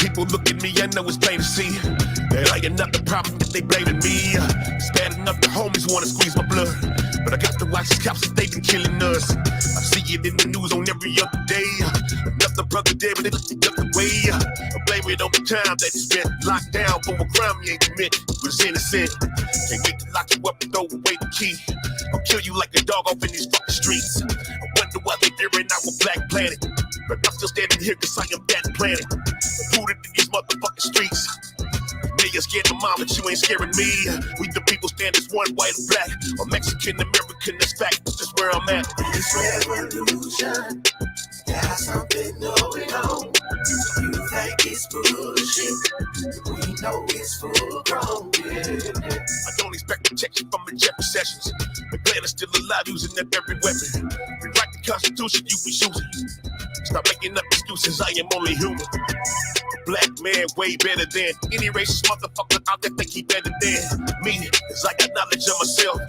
People look at me, I know it's plain to see that I am not the problem that they blaming me. It's bad enough the homies wanna squeeze my blood, but I got to watch the cops if they been killing us. I see it in the news on every other day. Another brother dead, but it looked the other way. I blame it on the time that he spent locked down for a crime he ain't commit. He was innocent. Can't wait to lock you up and throw away the key. I'll kill you like a dog off in these fucking streets. I wonder why they fearing our Black Planet, but I'm still standing here cause I am that planet. Rooted in these motherfucking streets. Niggas scared of mom, but you ain't scaring me. We the people stand as one, white or black, or Mexican, American, that's fact. That's just where I'm at. This revolution got something going on. You think it's bullshit, we know it's full grown. I don't expect protection from the Jeffrey Sessions. The plan is still alive, using that very weapon. Rewrite the Constitution you was using. Stop making up excuses, I am only human. A black man way better than any racist motherfucker out there think he better than me, cause I got knowledge of myself.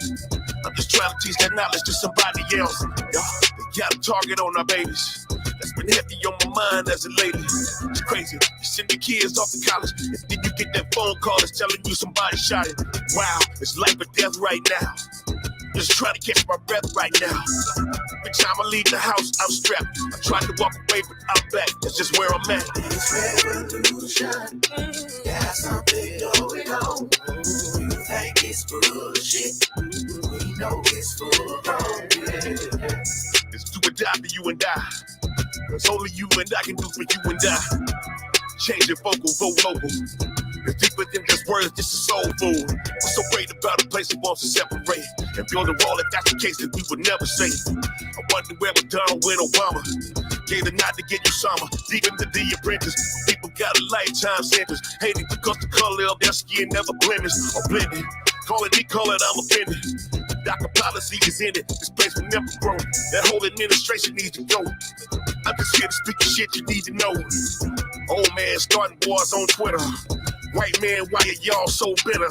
I'm just trying to teach that knowledge to somebody else. Y'all, they got a target on our babies. That's been heavy on my mind as a lady. It's crazy. You send your kids off to college, and then you get that phone call that's telling you somebody shot it. Wow, it's life or death right now. Just trying to catch my breath right now. Every time I leave the house, I'm strapped. I try to walk away, but I'm back. That's just where I'm at. This revolution got something going on. You think it's bullshit, we know it's full grown. It's do or die for you and I. Cause only you and I can do for you and I. Change your vocal, vote local. It's deeper than just words, this is soul food. What's so great about a place that wants to separate and build a wall if that's the case that we would never say. I wonder where was Donald when Obama gave the nod to get Usama deep into the apprentice. People got a lifetime sentence, hating because the color of their skin never blemished or blended. Call it me, call it I'm offended. DACA policy is in it, this place will never grow. That whole administration needs to go. I'm just here to speak the shit you need to know. Old man starting wars on Twitter. White man, why are y'all so bitter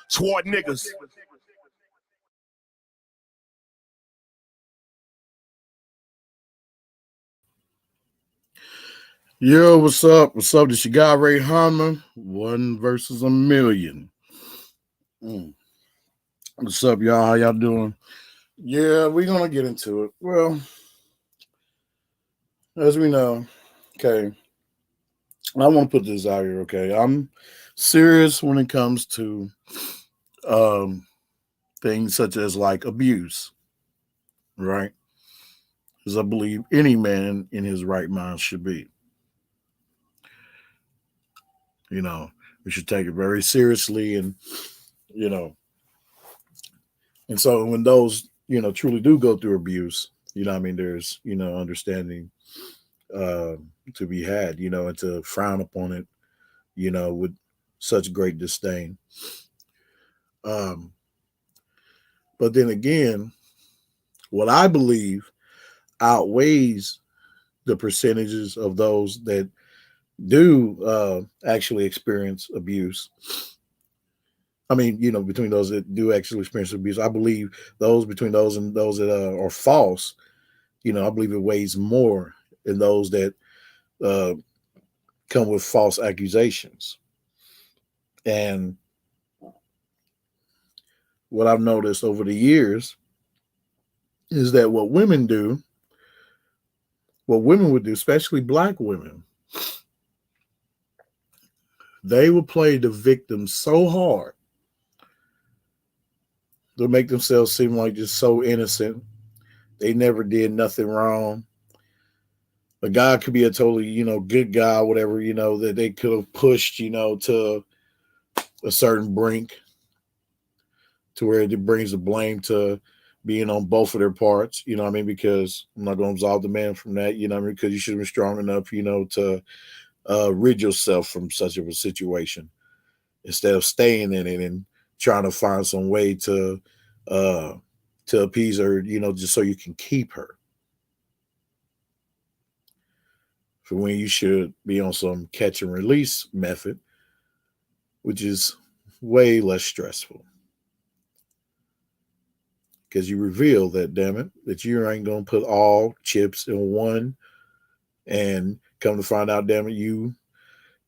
toward niggas? Yo, what's up? What's up? This your guy Ray Hanma, 1 versus a million. What's up, y'all? How y'all doing? Yeah, we're gonna get into it. Well, as we know, okay, I want to put this out here, okay? I'm serious when it comes to things such as like abuse, right? Because I believe any man in his right mind should be. You know, we should take it very seriously, and you know, and so when those truly do go through abuse, I mean, there's understanding to be had, and to frown upon it, with such great disdain. But then again, what I believe outweighs the percentages of those that do actually experience abuse. I mean, between those that do actually experience abuse, I believe those between those and those that are false, I believe it weighs more in those that come with false accusations. And what I've noticed over the years is that what women would do, especially black women, they will play the victim so hard. They'll make themselves seem like just so innocent. They never did nothing wrong. A guy could be a totally, good guy, whatever, that they could have pushed, to a certain brink to where it brings the blame to being on both of their parts, because I'm not going to absolve the man from that, because you should have been strong enough, to rid yourself from such of a situation instead of staying in it and trying to find some way to appease her, just so you can keep her. For when you should be on some catch and release method, which is way less stressful. Because you reveal that, damn it, that you ain't going to put all chips in one, and come to find out, damn it, you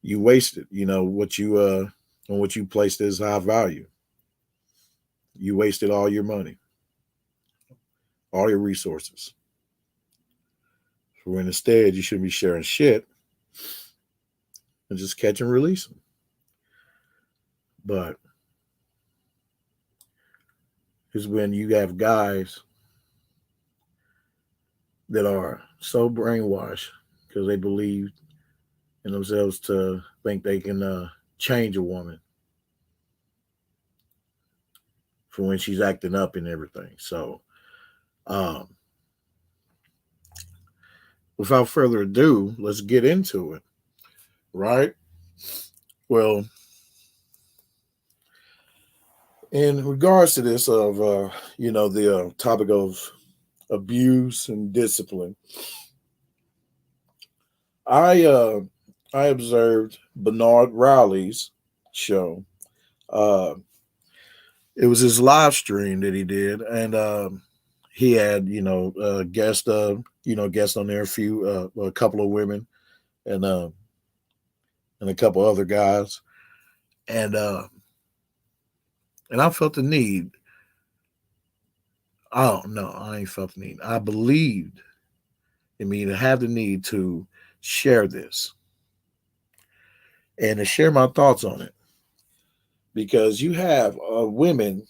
you wasted, what you on what you placed as high value. You wasted all your money, all your resources. When instead you should be sharing shit and just catch and release them. But it's when you have guys that are so brainwashed because they believe in themselves to think they can change a woman for when she's acting up and everything. So, um, without further ado, let's get into it. Right? Well, in regards to this of the topic of abuse and discipline, I I observed Bernard Rowley's show. Uh, it was his live stream that he did, and he had guests on there, a couple of women, and a couple other guys, and I felt the need. Oh no, I ain't felt the need. I believed in me to have the need to share this and to share my thoughts on it because you have women.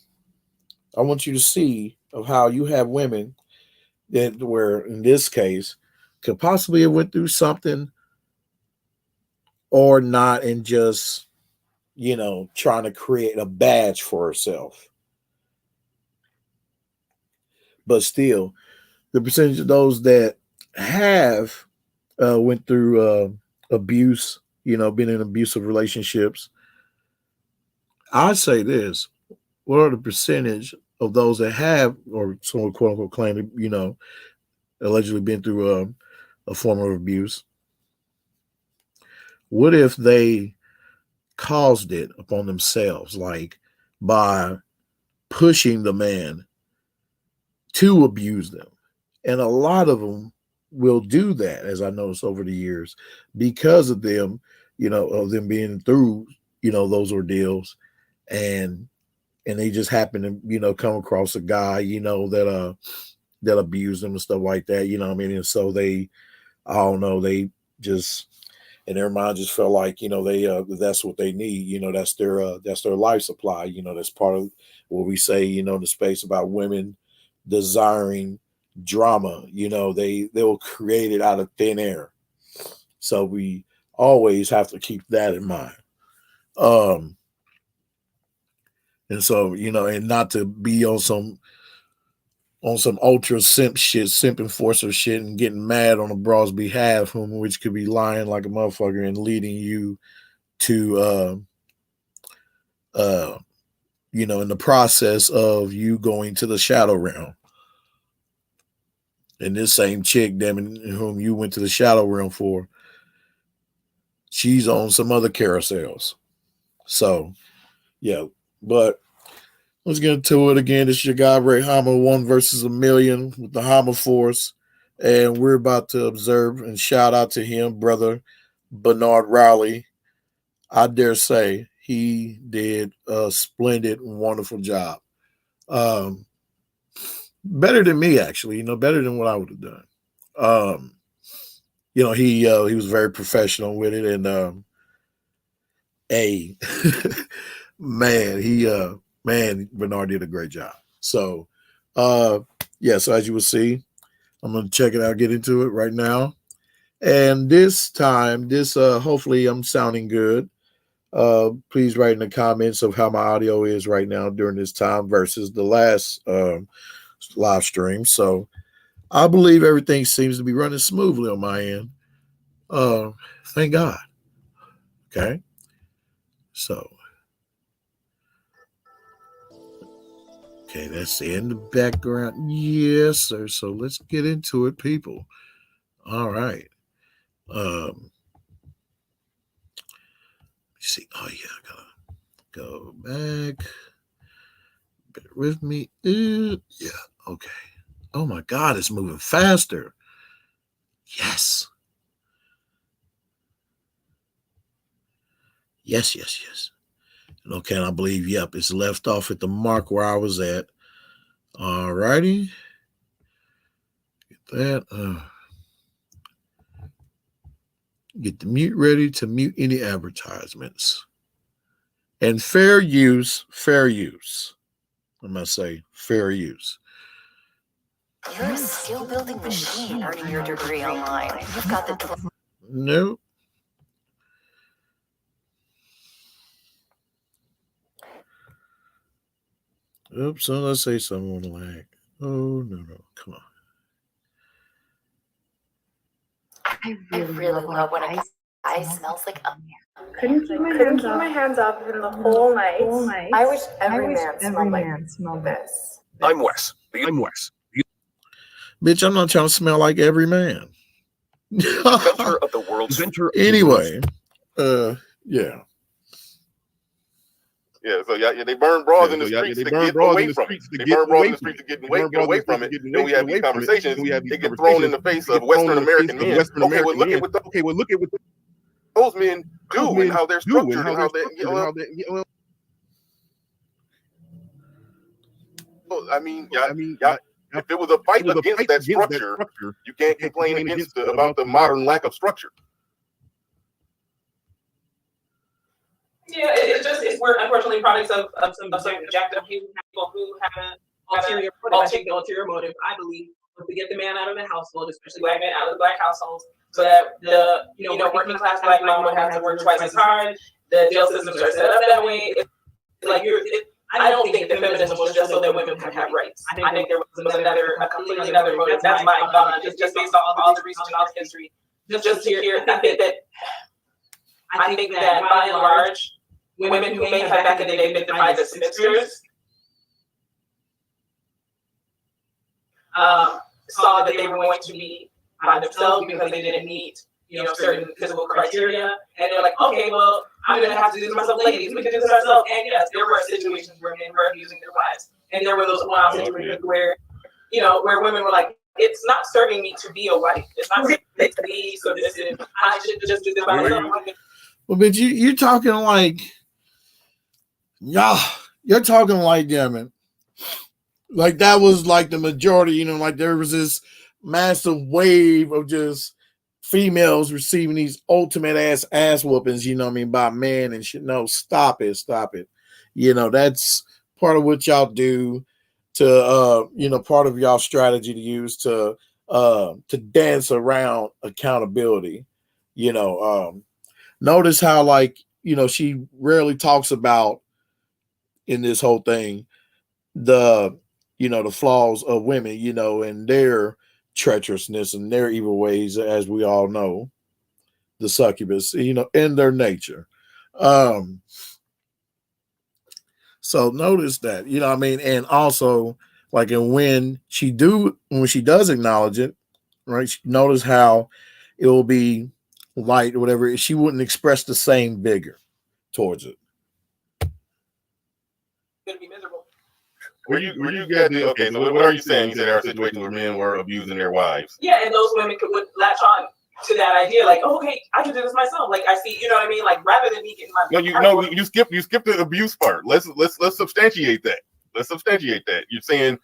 I want you to see of how you have women that were in this case could possibly have went through something or not, and just trying to create a badge for herself. But still, the percentage of those that have went through abuse, been in abusive relationships, I'd say this: what are the percentage of those that have, or someone quote unquote claim to, allegedly been through a form of abuse? What if they caused it upon themselves, like by pushing the man to abuse them? And a lot of them will do that, as I noticed over the years, because of them, of them being through, those ordeals, and they just happen to, come across a guy, that abused them and stuff like that, what I mean? And so they, I don't know, they just, in their mind just felt like, that's what they need, that's their life supply, that's part of what we say, in the space about women desiring drama, they'll create it out of thin air. So we always have to keep that in mind. And so, and not to be on some ultra simp shit, simp enforcer shit, and getting mad on a broad's behalf, which could be lying like a motherfucker and leading you to in the process of you going to the shadow realm. And this same chick, whom you went to the shadow realm for, she's on some other carousels. So, yeah. But let's get into it again. This is your guy, Ray Hanma, 1 versus a million with the Hanma Force. And we're about to observe and shout out to him, brother Bernard Rowley. I dare say he did a splendid, wonderful job. Better than me, actually, better than what I would have done. He was very professional with it, and Bernard did a great job. So, so as you will see, I'm going to check it out, get into it right now. And this time, hopefully I'm sounding good. Please write in the comments of how my audio is right now during this time versus the last live stream. So I believe everything seems to be running smoothly on my end. Thank God. Okay. So, okay, that's in the background. Yes, sir. So let's get into it, people. All right. Let's see. Oh yeah, I gotta go back. Bear with me. Yeah. Okay. Oh my God, it's moving faster. Yes. Yes, yes, yes. Okay, and I believe, yep, it's left off at the mark where I was at. All righty. Get that. Get the mute ready to mute any advertisements. And fair use, fair use. I must say, fair use. You're a skill building machine earning your degree online. You've got the. Nope. Oops, so let's say something on the lag. Oh, no, come on. I really love when a guy smells like a. Couldn't keep my hands off him the whole night. I wish every man smelled like this. I'm Wes. I'm Wes. Bitch, I'm not trying to smell like every man. Inventor of the world's Anyway, yeah. Yeah, so yeah, they burn bras in the streets to get away from it. They burn bras in the streets to get away from it. Then we have these conversations. They get thrown in the face of Western American men. Okay, well, look at what those men do and how they're structured and how they. I mean, if it was a fight against that structure, you can't complain about the modern lack of structure. Yeah, we're unfortunately products of some jacked up people who have an ulterior motive, I believe, was to get the man out of the household, especially black men out of the black households, so that the working class black mom would have to work twice as hard. The jail systems are set up that way. I don't think the feminism was just so that women could have rights. I think there was a completely another motive. That's my thought, just based on all the research and all the history. Just to hear, I think that by and large, women who may have back in the day been defined as spinsters saw that they were going to be by themselves because they didn't meet certain physical criteria, and they're like, okay, well, I'm going to have to do this myself. Ladies, we can do this ourselves. And yes, there were situations where men were abusing their wives, and there were those one-off situations where women were like, it's not serving me to be a wife. It's not serving me to be submissive. I should just do this by myself. Well, but you're talking like, you're talking like, damn it. Like that was like the majority, like there was this massive wave of just females receiving these ultimate ass whoopings, by men and shit. No, stop it. That's part of what y'all do to, part of y'all strategy to use to dance around accountability. Notice how she rarely talks about in this whole thing the flaws of women, and their treacherousness and their evil ways, as we all know, the succubus, in their nature. So notice that, and also when she does acknowledge it, right? Notice how it will be light or whatever. She wouldn't express the same vigor towards it. Gonna be miserable. Okay, so what are you saying? You said there are situations where men were abusing their wives. Yeah, and those women would latch on to that idea, like, oh, okay, I can do this myself. Like, I see, like, rather than me getting my you skip the abuse part. Let's substantiate that. You're saying,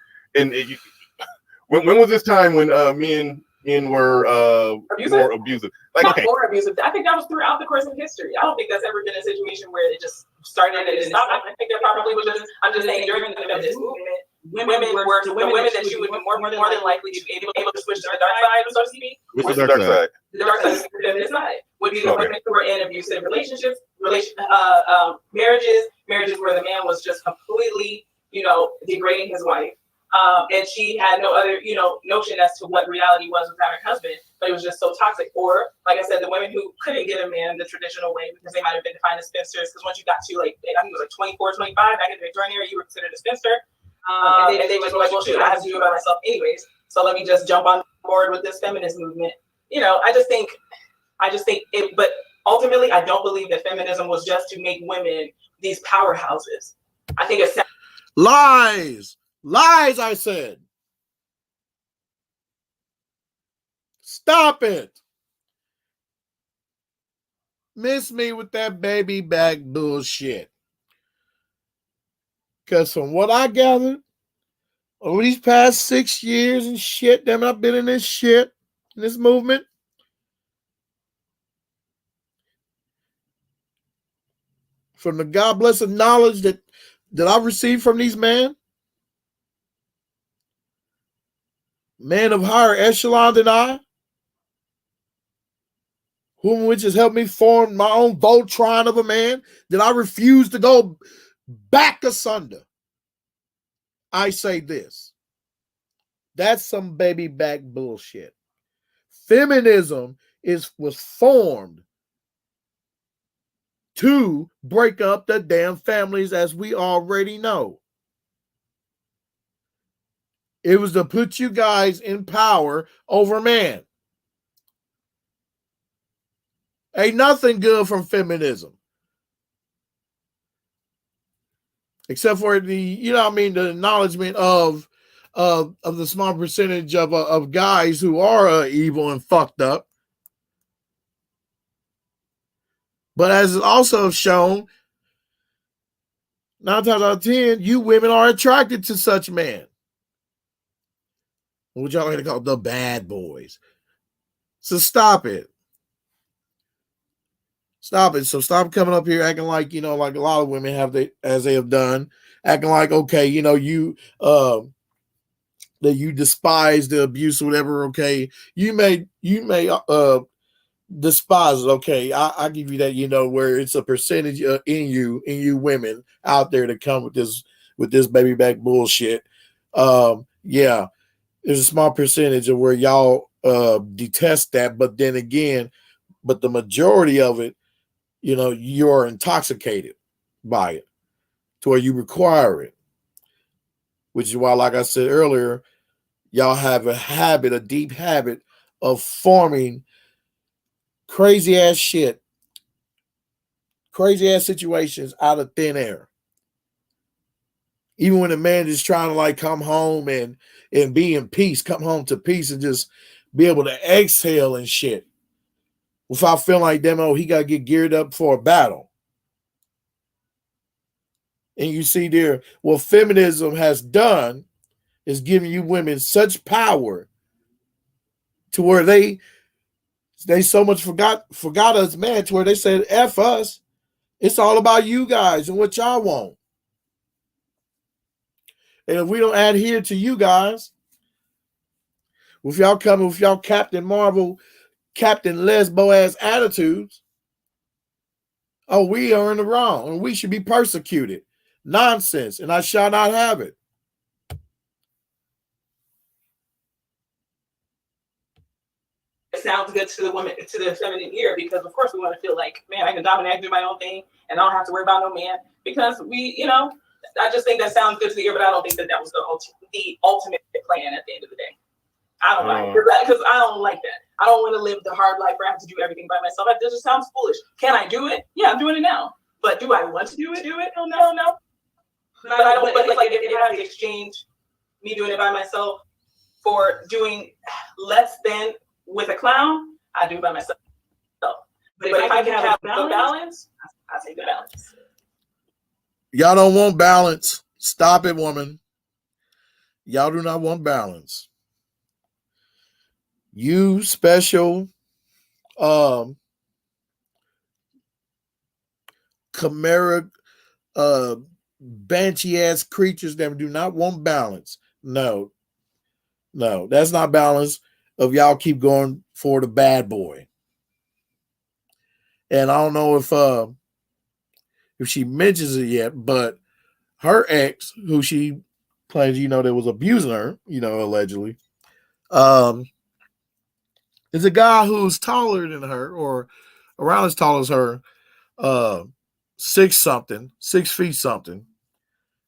when was this time when men were more abusive? More abusive. I think that was throughout the course of history. I don't think that's ever been a situation where it just started and it stopped. I think there probably was just. I'm just saying during the feminist movement, women were the women that you would be more than likely to be able to switch to the dark side, so to speak. What's the dark side? The dark side is the feminist side. Would be the women who were in abusive relationships, marriages where the man was just completely, degrading his wife. And she had no other, notion as to what reality was without her husband, but it was just so toxic. Or, like I said, the women who couldn't get a man the traditional way because they might have been defined as spinsters. Because once you got to I think it was 24, 25, back in the Victorian era, you were considered a spinster. And they were like, well, shoot, I have to do it by myself anyways. So let me just jump on board with this feminist movement. I just think it. But ultimately, I don't believe that feminism was just to make women these powerhouses. I think it's lies, I said. Stop it. Miss me with that baby back bullshit. Because from what I gathered, over these past 6 years and shit, damn, I've been in this shit, in this movement. From the God blessed knowledge that I received from these men of higher echelon than I, which has helped me form my own Voltron of a man, that I refuse to go back asunder. I say this. That's some baby back bullshit. Feminism was formed to break up the damn families, as we already know. It was to put you guys in power over man. Ain't nothing good from feminism. Except for the acknowledgement of the small percentage of guys who are evil and fucked up. But as it's also shown, 9 times out of 10, you women are attracted to such men. What y'all going to call the bad boys. So stop it. Stop it. So stop coming up here acting like, like a lot of women as they have done, acting like, okay, that you despise the abuse or whatever, okay. You may despise it, okay. I give you that, where it's a percentage in you women out there that come with this baby back bullshit. Yeah, there's a small percentage of where y'all detest that, but then again, the majority of it, you're intoxicated by it to where you require it, which is why, like I said earlier, y'all have a deep habit of forming crazy ass shit, crazy ass situations out of thin air. Even when a man is trying to come home and be in peace, come home to peace and just be able to exhale and shit without feeling like, he got to get geared up for a battle. And you see there, what feminism has done is giving you women such power to where they so much forgot us, man, to where they said, F us. It's all about you guys and what y'all want. And if we don't adhere to you guys, with y'all coming with y'all Captain Marvel, Captain Lesbo ass attitudes, we are in the wrong and we should be persecuted. Nonsense, and I shall not have it. It sounds good to the woman, to the feminine ear, because of course we want to feel like, man, I can dominate, I can do my own thing, and I don't have to worry about no man. Because I just think that sounds good to the ear, but I don't think that was the ultimate plan at the end of the day. I don't like it, because I don't like that. I don't want to live the hard life where I have to do everything by myself. That just sounds foolish. Can I do it? Yeah, I'm doing it now. But do I want to do it? No. But I don't. But if I have to exchange me doing it by myself for doing less than with a clown, I do it by myself. But if I can have the balance, I take the balance. Y'all don't want balance. Stop it, woman. Y'all do not want balance. You special chimera banshee ass creatures that do not want balance. No, that's not balance. Of y'all keep going for the bad boy. And I don't know if she mentions it yet, but her ex, who she claims, that was abusing her, allegedly, is a guy who's taller than her, or around as tall as her, 6 feet something.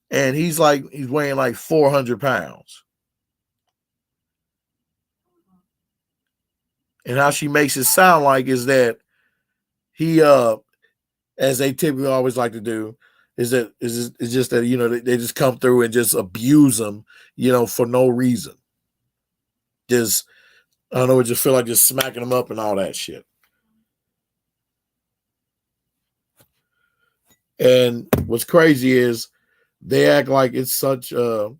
And he's weighing like 400 pounds. And how she makes it sound like is that he, as they typically always like to do, is just that, they just come through and just abuse them, for no reason. Just, I don't know, it just feel like just smacking them up and all that shit. And what's crazy is they act like it's such a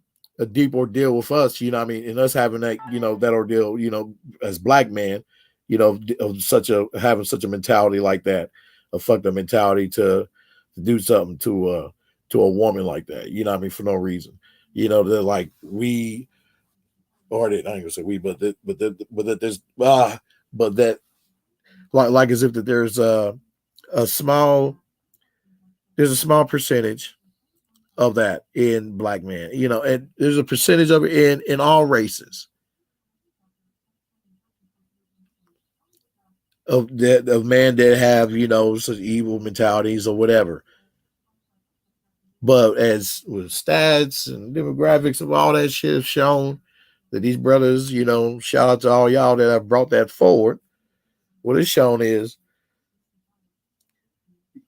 deep ordeal with us, you know what I mean? And us having that, you know, that ordeal, you know, as black men, you know, of having such a mentality like that, a fucked up mentality to do something to a woman like that, you know what I mean, for no reason. You know, they're like I ain't gonna say we, but that like as if that there's a small percentage of that in black men, you know, and there's a percentage of it in all races of men that have, you know, such evil mentalities or whatever. But as with stats and demographics of all that shit have shown that these brothers, you know, shout out to all y'all that have brought that forward. What it's shown is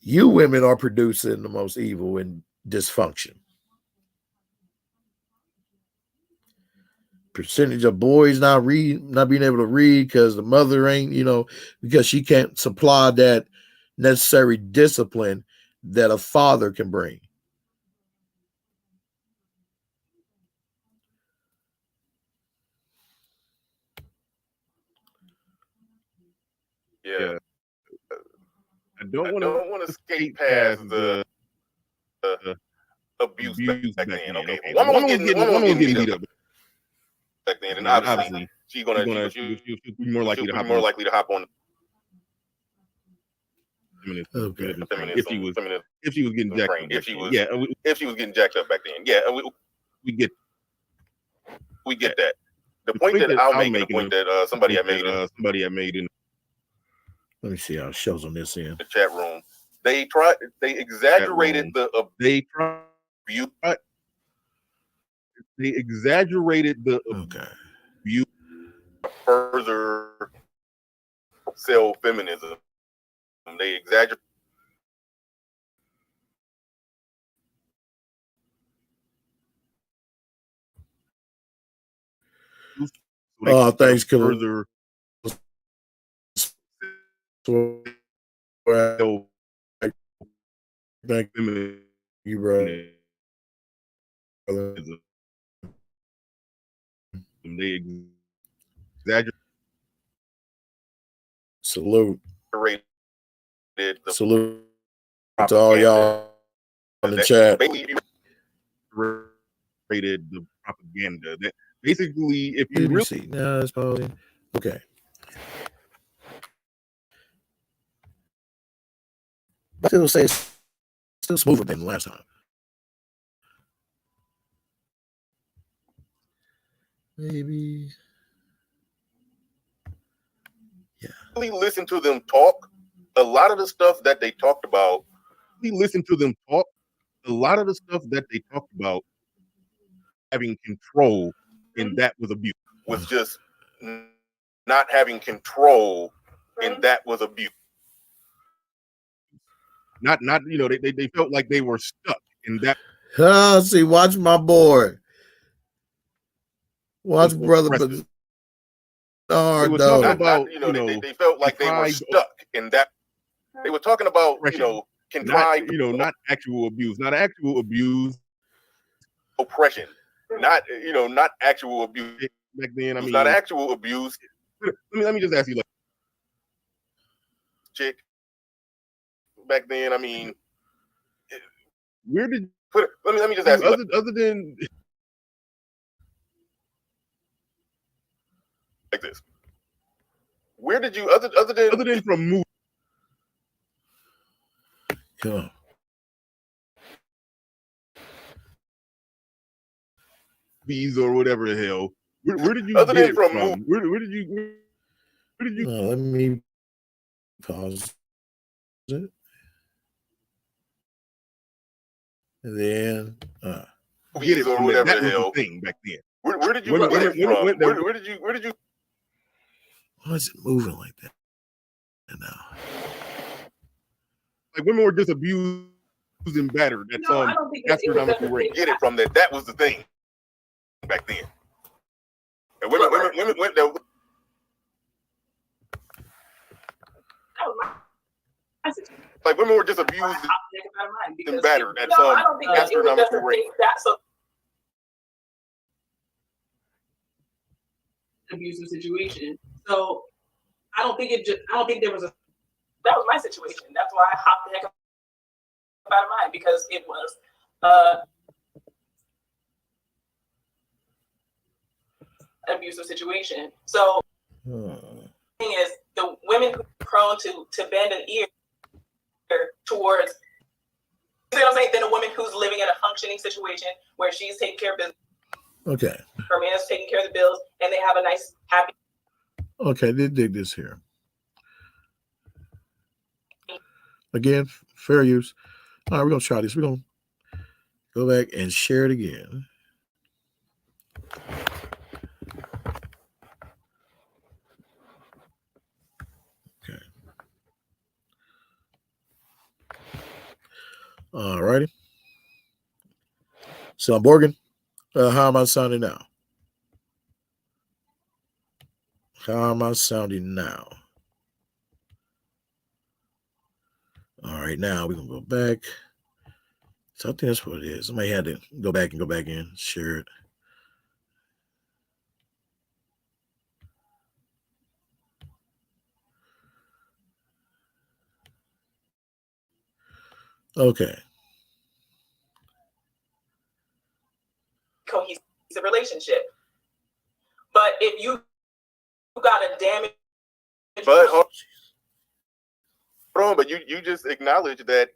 you women are producing the most evil and dysfunction. Percentage of boys not being able to read because the mother ain't, you know, because she can't supply that necessary discipline that a father can bring. Yeah. I don't want to skate past the abuse back then. Okay, one was getting beat up back then, and obviously she'll be more likely to hop on. Okay. If she was getting jacked up, if she was getting jacked up back then, yeah, we get that. The point that I'll make, the point that somebody had made in. Let me see how it shows on this end. The chat room. They exaggerated the abuse further sell feminism. They exaggerate. Oh, thanks, Killer. Thank you, bro. They exaggerate. Salute to all y'all in the chat. Rated the propaganda that basically, if you really see, no, it's probably okay. I still say it's still smoother than the last time. Maybe. Yeah. Really listen to them talk. A lot of the stuff that they talked about. A lot of the stuff that they talked about having control, and that was abuse. Was just not having control, and that was abuse. Not you know, they felt like they were stuck in that. See, watch my boy. Watch brother. But they were talking about, you know, they felt like they were stuck in that. They were talking about, you know, contrived, you know, not actual abuse, oppression, not, you know, not actual abuse. Back then, I mean, not actual abuse. Let me just ask you, like, chick. Back then, I mean, where did put it? Let me just ask you, other than like this, where did you other than from movie? Yeah. Bees or whatever the hell. Where did you other get than from? Where did you? Let me pause it. And then get it or whatever the hell thing back then. Where did you get it from? Where did you? Why is it moving like that now? Like women were just abused and battered. That's astronomical rate. Get it from that. That was the thing back then. And women went there. Like women were just abused and battered at some astronomical rate. Abusive situation. So I don't think there was that was my situation. That's why I hopped the heck up out of mine, because it was an abusive situation. So the thing is, the women who are prone to bend an ear towards, you know what I'm saying, than a woman who's living in a functioning situation where she's taking care of business. Okay. Her man's taking care of the bills, and they have a nice, happy. Okay, they dig this here. Again, fair use. All right, we're going to try this. We're going to go back and share it again. Okay. All righty. So, Morgan, how am I sounding now? How am I sounding now? All right, now we're going to go back. So I think that's what it is. Somebody had to go back in, share it. Okay. Cohesive relationship. But if you got a damage, but you just acknowledged that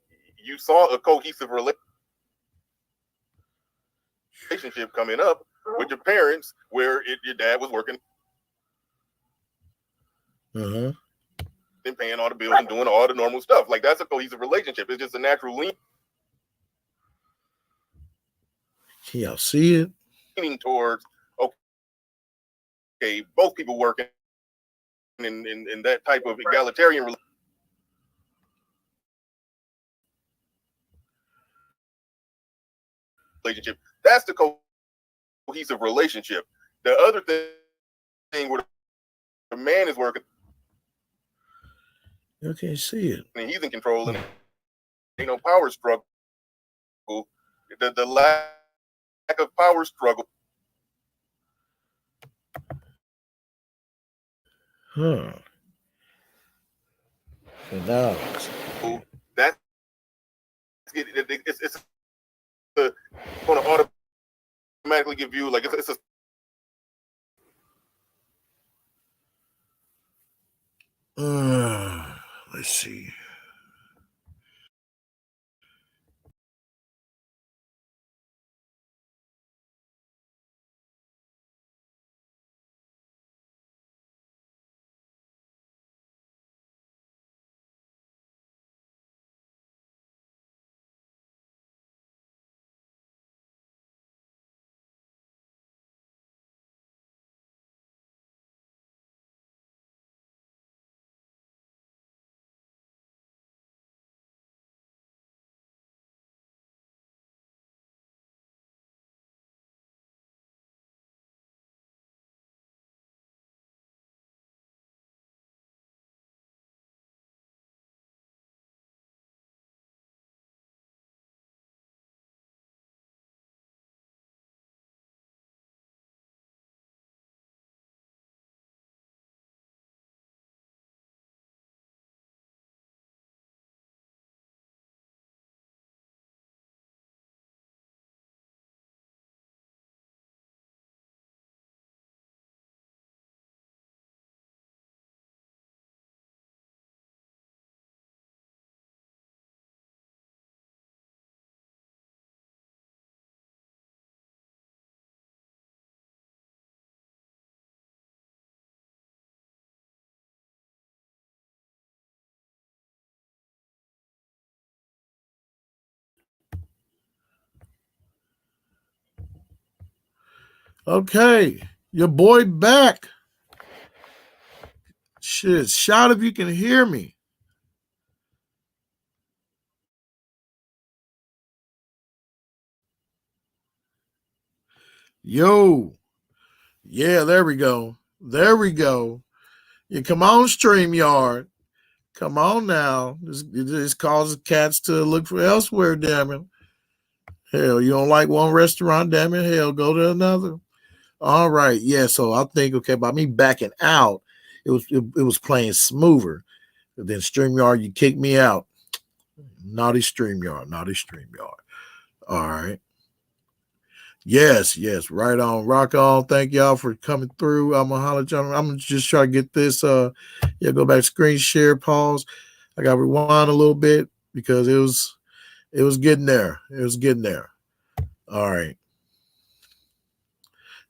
you saw a cohesive relationship coming up with your parents, where your dad was working and paying all the bills and doing all the normal stuff. Like, that's a cohesive relationship. It's just a natural lean. Can y'all see it? Leaning towards, okay, both people working in that type of egalitarian relationship. That's the cohesive relationship. The other thing where the man is working, you can't see it, and he's in control, and power struggle. The lack of power struggle. Huh. So now that's it's going to automatically give you, like, it's a let's see. Okay, your boy back. Shit, shout if you can hear me. Yo. Yeah, there we go. There we go. You come on StreamYard. Come on now. This causes cats to look for elsewhere, damn it. Hell, you don't like one restaurant, damn it. Hell, go to another. All right. Yeah, so I think, okay, by me backing out, it was playing smoother. But then StreamYard, you kicked me out. Naughty StreamYard. All right. Yes, right on. Rock on. Thank y'all for coming through. I'm gonna holler at y'all. I'm gonna just try to get this go back, screen share, pause. I gotta rewind a little bit because it was getting there. All right.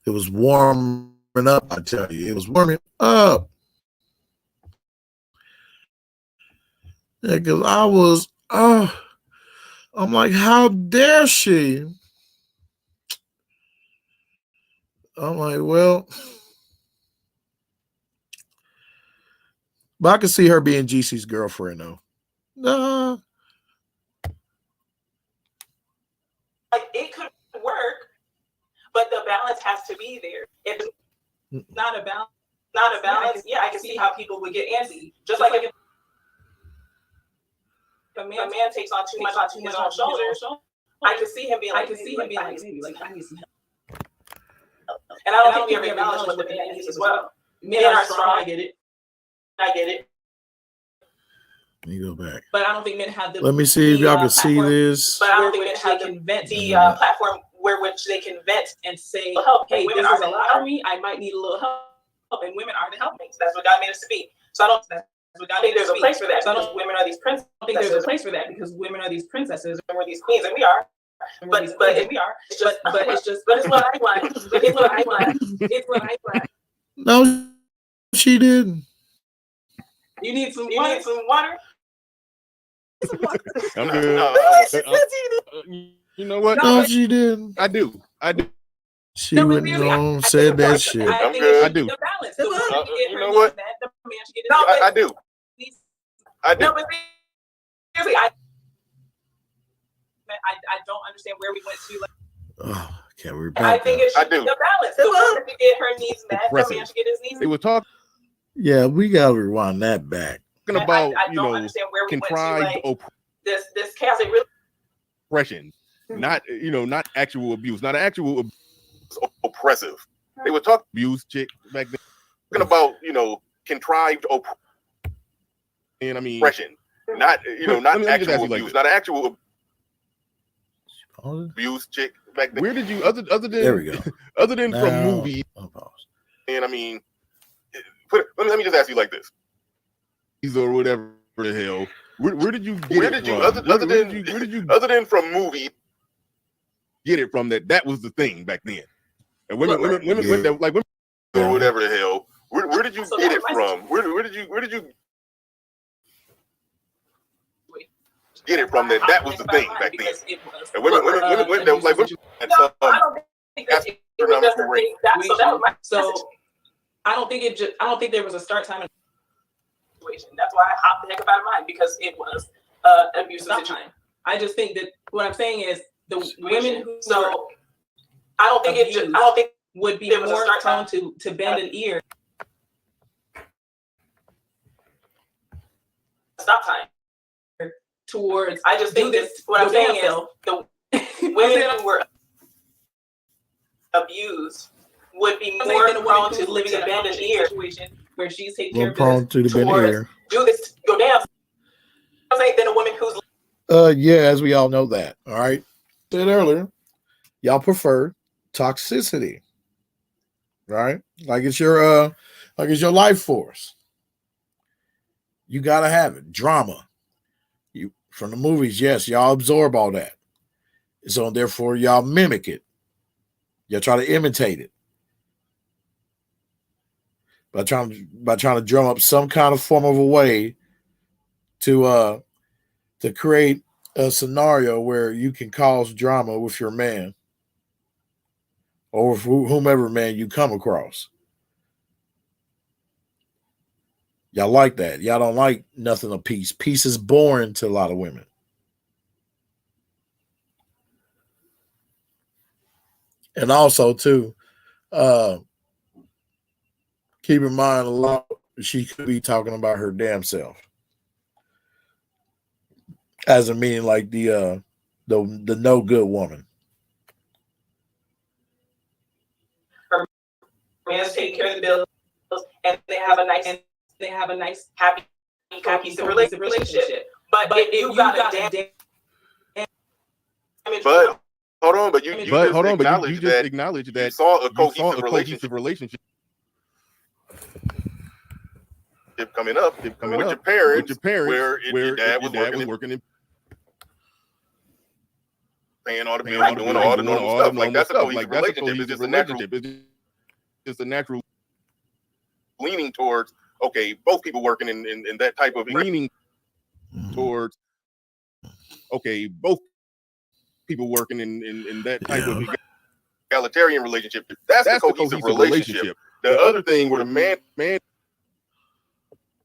It was warming up, I tell you. It was warming up. Yeah, because I'm like, how dare she? I'm like, well, but I can see her being GC's girlfriend, though. Nah. Like, it could work, but the balance has to be there. If it's not a balance, I can see how people would get antsy. Just like if a man takes on too much onto his own shoulders, I can see him being like, maybe I need some help. And I don't think we ever acknowledge what the man needs as well. Men are strong. I get it. Let me go back. But I don't think men have the. Let me see if y'all can see this. But I don't think men have the platform where which they can vent and say, hey, this is a lot for me. I might need a little help. And women are the helpmates. That's what God made us to be. So I think there's a place for that. So I don't women are these princesses. I think there's a place for that because women are these princesses and we're these queens, and we are. But it's what I want. It's what I want. No, she didn't. You need some water? I'm good. You know what? No, she didn't. I do. She wouldn't know said that shit. I'm good. I do. The balance. You know what? I do. No, but seriously, I don't understand where we went to. Okay, we're I back. think it should be the balance. The woman should get her needs met. The man should get his needs met. They were talking. Yeah, we gotta rewind that back. Talking about I don't understand where we contrived went to. Like, this Cassie really oppression, not actual abuse, not actual oppressive. They were talking abuse chick back then. Talking about contrived oppression, not actual abuse, not actual abuse chick back then. Where did you other than there we go. Other than from movies? And let me just ask you like this: or whatever the hell. Where did you get it from? Other than from movie, get it from that was the thing back then. And women or whatever the hell. Where did you get it from? Where did you get it from that was the thing back then? And women that was like so I don't think there was a start time. That's why I hopped the heck up out of mine because it was abusive situation. I just think that what I'm saying is the women who I don't think would be more prone to bend an ear. Stop time. Towards I just think this what I'm saying is the women who were abused would be more prone to living in a bend an ear situation where she's taking care of business towards do this go down. I'm saying than a woman who's yeah, as we all know that. All right. Said earlier, y'all prefer toxicity. Right? Like it's your life force. You gotta have it. Drama. You from the movies, yes, y'all absorb all that. So therefore y'all mimic it. Y'all try to imitate it. By trying to drum up some kind of form of a way to create a scenario where you can cause drama with your man or with whomever man you come across. Y'all like that. Y'all don't like nothing of peace. Peace is boring to a lot of women. And also, too, keep in mind a lot she could be talking about her damn self. As a meaning like the no good woman. Her man's taking care of the bills, and they have a nice, happy, cohesive relationship. But if you got a damage, but hold on, but you just acknowledged that you saw a cohesive relationship coming up with your parents, where your dad was working in paying all the bills, doing all the normal stuff. Like that's a cohesive relationship. It's a natural leaning towards, okay, both people working in that type of leaning towards, okay, both people working in that type of egalitarian relationship. That's the cohesive relationship. The other thing where the man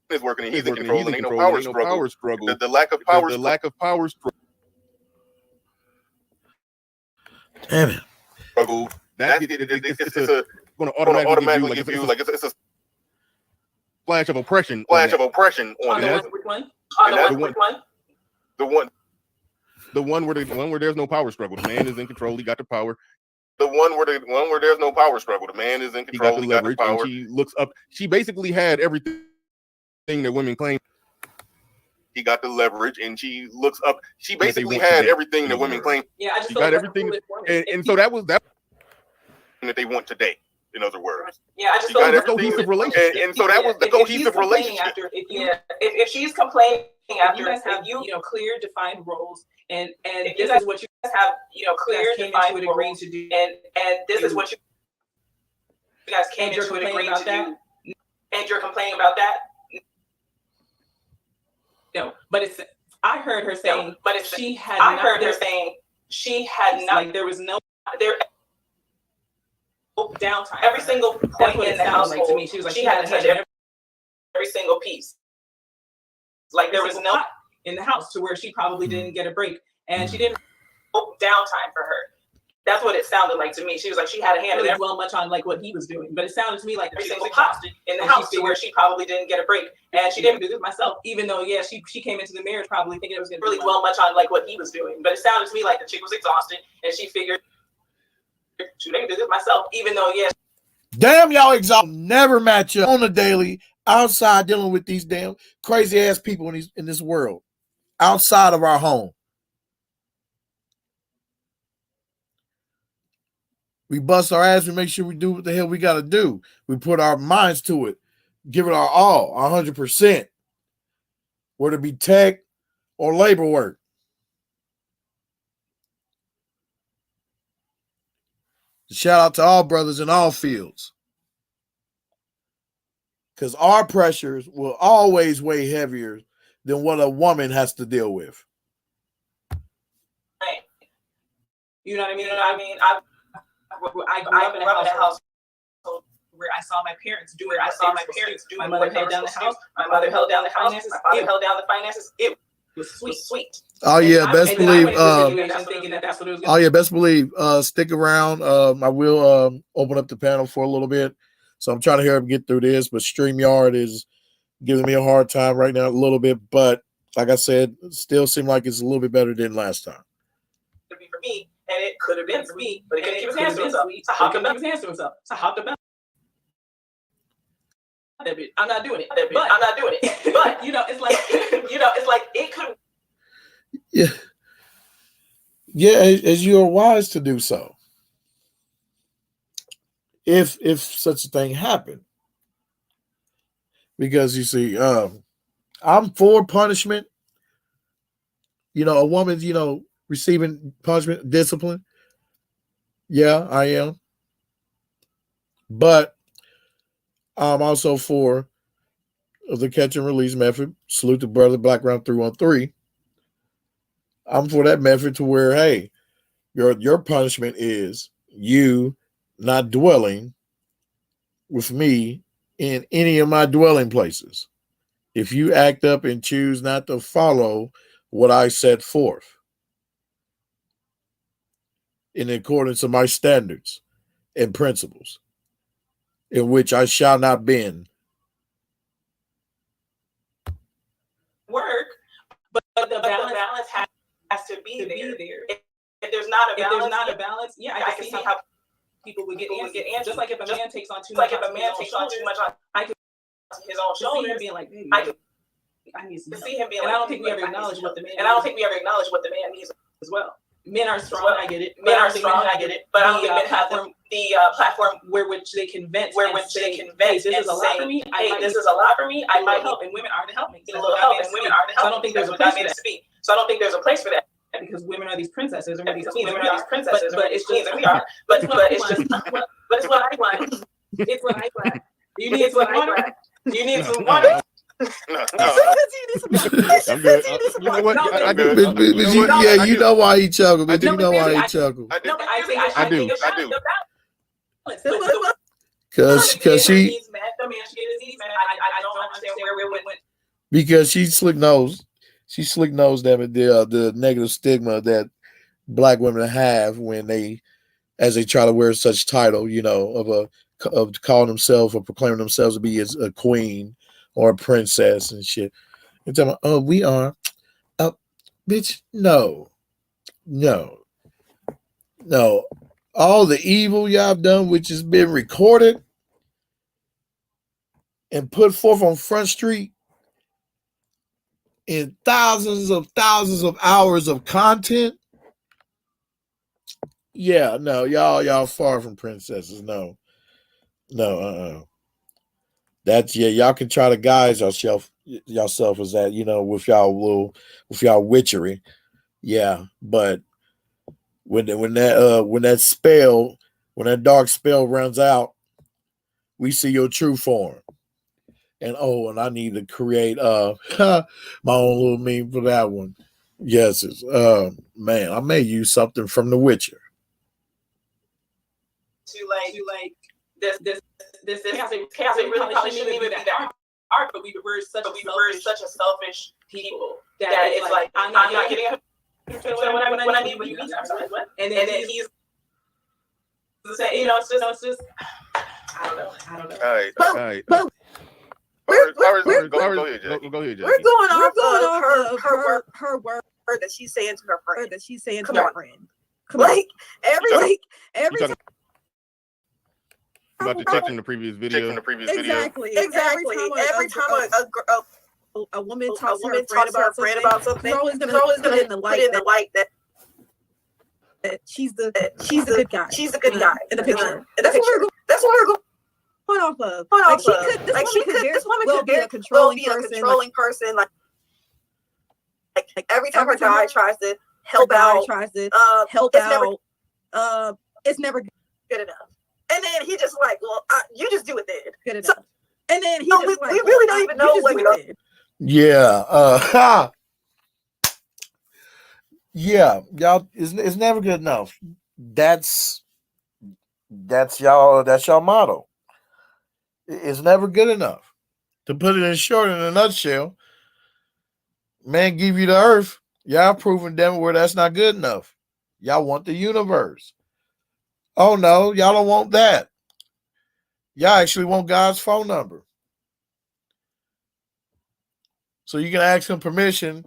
is working and he's in control and ain't no power struggle. The lack of power struggle. Damn it. Struggle. It's going to automatically give you like it's a flash of oppression. On that. Which one? The one where there's no power struggle. The man is in control. He got the power. The one where there's no power struggle. The man is in control. He got the power. And she looks up. She basically had everything that women claim. He got the leverage, and she looks up. She basically had everything that women claim. Yeah, I just she got everything, and so that was that they want today. In other words, yeah, I just got a cohesive relationship, and so that was the cohesive relationship. If she's complaining after, you know, clear, defined roles, and this is what you guys have, you know, clear, defined roles, agreeing to do, and this is what you guys came into an agreement to do, and you're complaining about that. No, but it's. I heard her saying, no, but it's. She had. I heard her saying she had not. Like there was no there. Downtime. Every single point in the household. Like to me, she was like she had to touch every single piece. Like there was no in the house to where she probably didn't get a break, and she didn't downtime for her. That's what it sounded like to me. She was like she had a hand in well much on like what he was doing, but it sounded to me like every single pot in the house to where she probably didn't get a break, and she didn't do this myself. Even though she came into the marriage probably thinking it was going to really dwell much on like what he was doing, but it sounded to me like the chick was exhausted, and she figured. Shoot, I can do this myself, even though, damn, y'all exhausted. Never match up on the daily outside dealing with these damn crazy ass people in this world outside of our home. We bust our ass. We make sure we do what the hell we got to do. We put our minds to it, give it our all, 100%. Whether it be tech or labor work. Shout out to all brothers in all fields. Because our pressures will always weigh heavier than what a woman has to deal with. Right. You know what I mean? I grew up in a house where I saw my parents do it. My mother held down the house. My mother held down the finances. My father held down the finances. It was sweet. Oh yeah, best believe. Best believe. Stick around. I will open up the panel for a little bit. So I'm trying to hear him get through this, but StreamYard is giving me a hard time right now a little bit. But like I said, it still seems like it's a little bit better than last time. It could be for me, and it could have been for me, but it couldn't keep his hands to himself. So how come his hands to himself? So how come? I'm not doing it. But I'm not doing it. But it's like it could. Yeah. Yeah, as you are wise to do so. If such a thing happened. Because you see, I'm for punishment. A woman's, receiving punishment, discipline. Yeah, I am. But I'm also for the catch and release method. Salute to Brother Black Round 313. I'm for that method to where, hey, your punishment is you not dwelling with me in any of my dwelling places. If you act up and choose not to follow what I set forth in accordance to my standards and principles, in which I shall not bend. Work, but the balance has to be there. If there's not a balance, yeah, I can see how people would get antsy. Just like if a man takes on too much on his own shoulders, being like, I need some help. See him being like, I don't think we ever acknowledge what the man needs as well. Men are strong, I get it. Men are strong, I get it. But I don't think men have the platform where which they can vent. This is a lot for me. This is a lot for me. I might help, and women are to help me. So I don't think there's a place for that. So I don't think there's a place for that. Because women are these princesses, and we're these queens, but it's just we are. But it's what I want. It's what I want. You need some water. You need some water. No. I'm good. You know what? I do. Yeah, you know why he chuckled. But you know why he chuckled. I do. Because she. Because she slick nosed. She slick nosed them the negative stigma that black women have when they try to wear such title, of calling themselves or proclaiming themselves to be as a queen or a princess and shit. You're talking about, oh, we are, bitch. No. All the evil y'all have done, which has been recorded and put forth on Front Street in thousands of hours of content. Yeah, no, y'all far from princesses. No. That's y'all can try to guise yourself as that, with y'all witchery. Yeah, but when that dark spell runs out, we see your true form. And I need to create my own little meme for that one. Yes, man, I may use something from The Witcher. To like this chaos. It really probably shouldn't even be that hard, but we're such a selfish people that it's like I'm not getting a when I need what you need. And then he's saying, it's just I don't know. All right. Go ahead, Jackie. We're going off of her word that she's saying to her friend. Come on. Every time. About to check from the previous video. Exactly. Every time a woman talks to her friend about something, they're always gonna put in the light that she's the good guy. She's the good guy in the picture. That's what we're going off of. This woman could be a controlling person. Like every time her guy tries to help out, it's never good enough. And then he just like, well, you just do it then. Good enough. So, and then we really don't even know what we did. Yeah. Yeah, y'all, it's never good enough. That's y'all motto. It's never good enough. To put it in short, in a nutshell, man give you the earth. Y'all proving them where that's not good enough. Y'all want the universe. Oh no, y'all don't want that. Y'all actually want God's phone number. So you can ask him permission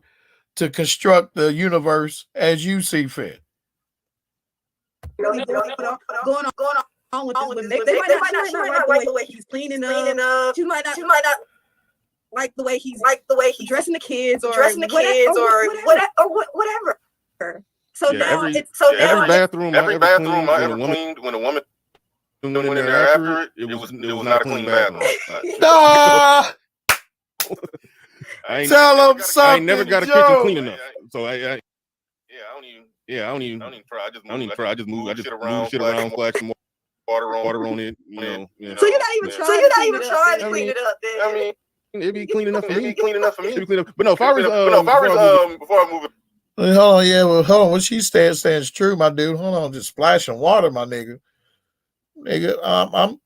to construct the universe as you see fit. Going on with this. They might not like the way he's cleaning up. She might not like the way he's dressing the kids or whatever. So now every bathroom I ever cleaned when a woman went in there after it was not a clean bathroom. Tell them something. I ain't never got a kitchen clean enough. So I don't even try. I just move shit around, splash some water on it. So you're not even trying to clean it up. I mean, it'd be clean enough for me. But no, if I was before I move it. Hold on. What she stands true, my dude. Hold on, just splashing water, my nigga. I'm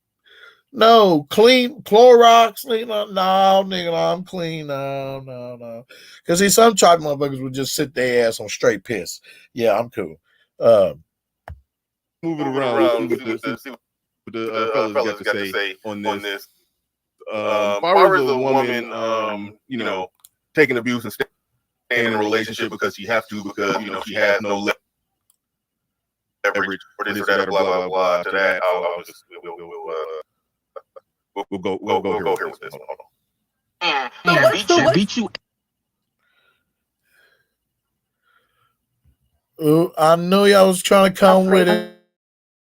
no clean Clorox. No, nigga, I'm clean. No. Because see, some tribe motherfuckers would just sit their ass on straight piss. Yeah, I'm cool. Move it around. See what the fellas got to say on this. If I was a woman, taking abuse and in a relationship because she has to, because she has no leverage for this or that, blah blah blah. To that, we'll go here with this. And beat you. Ooh, I knew y'all was trying to come with it.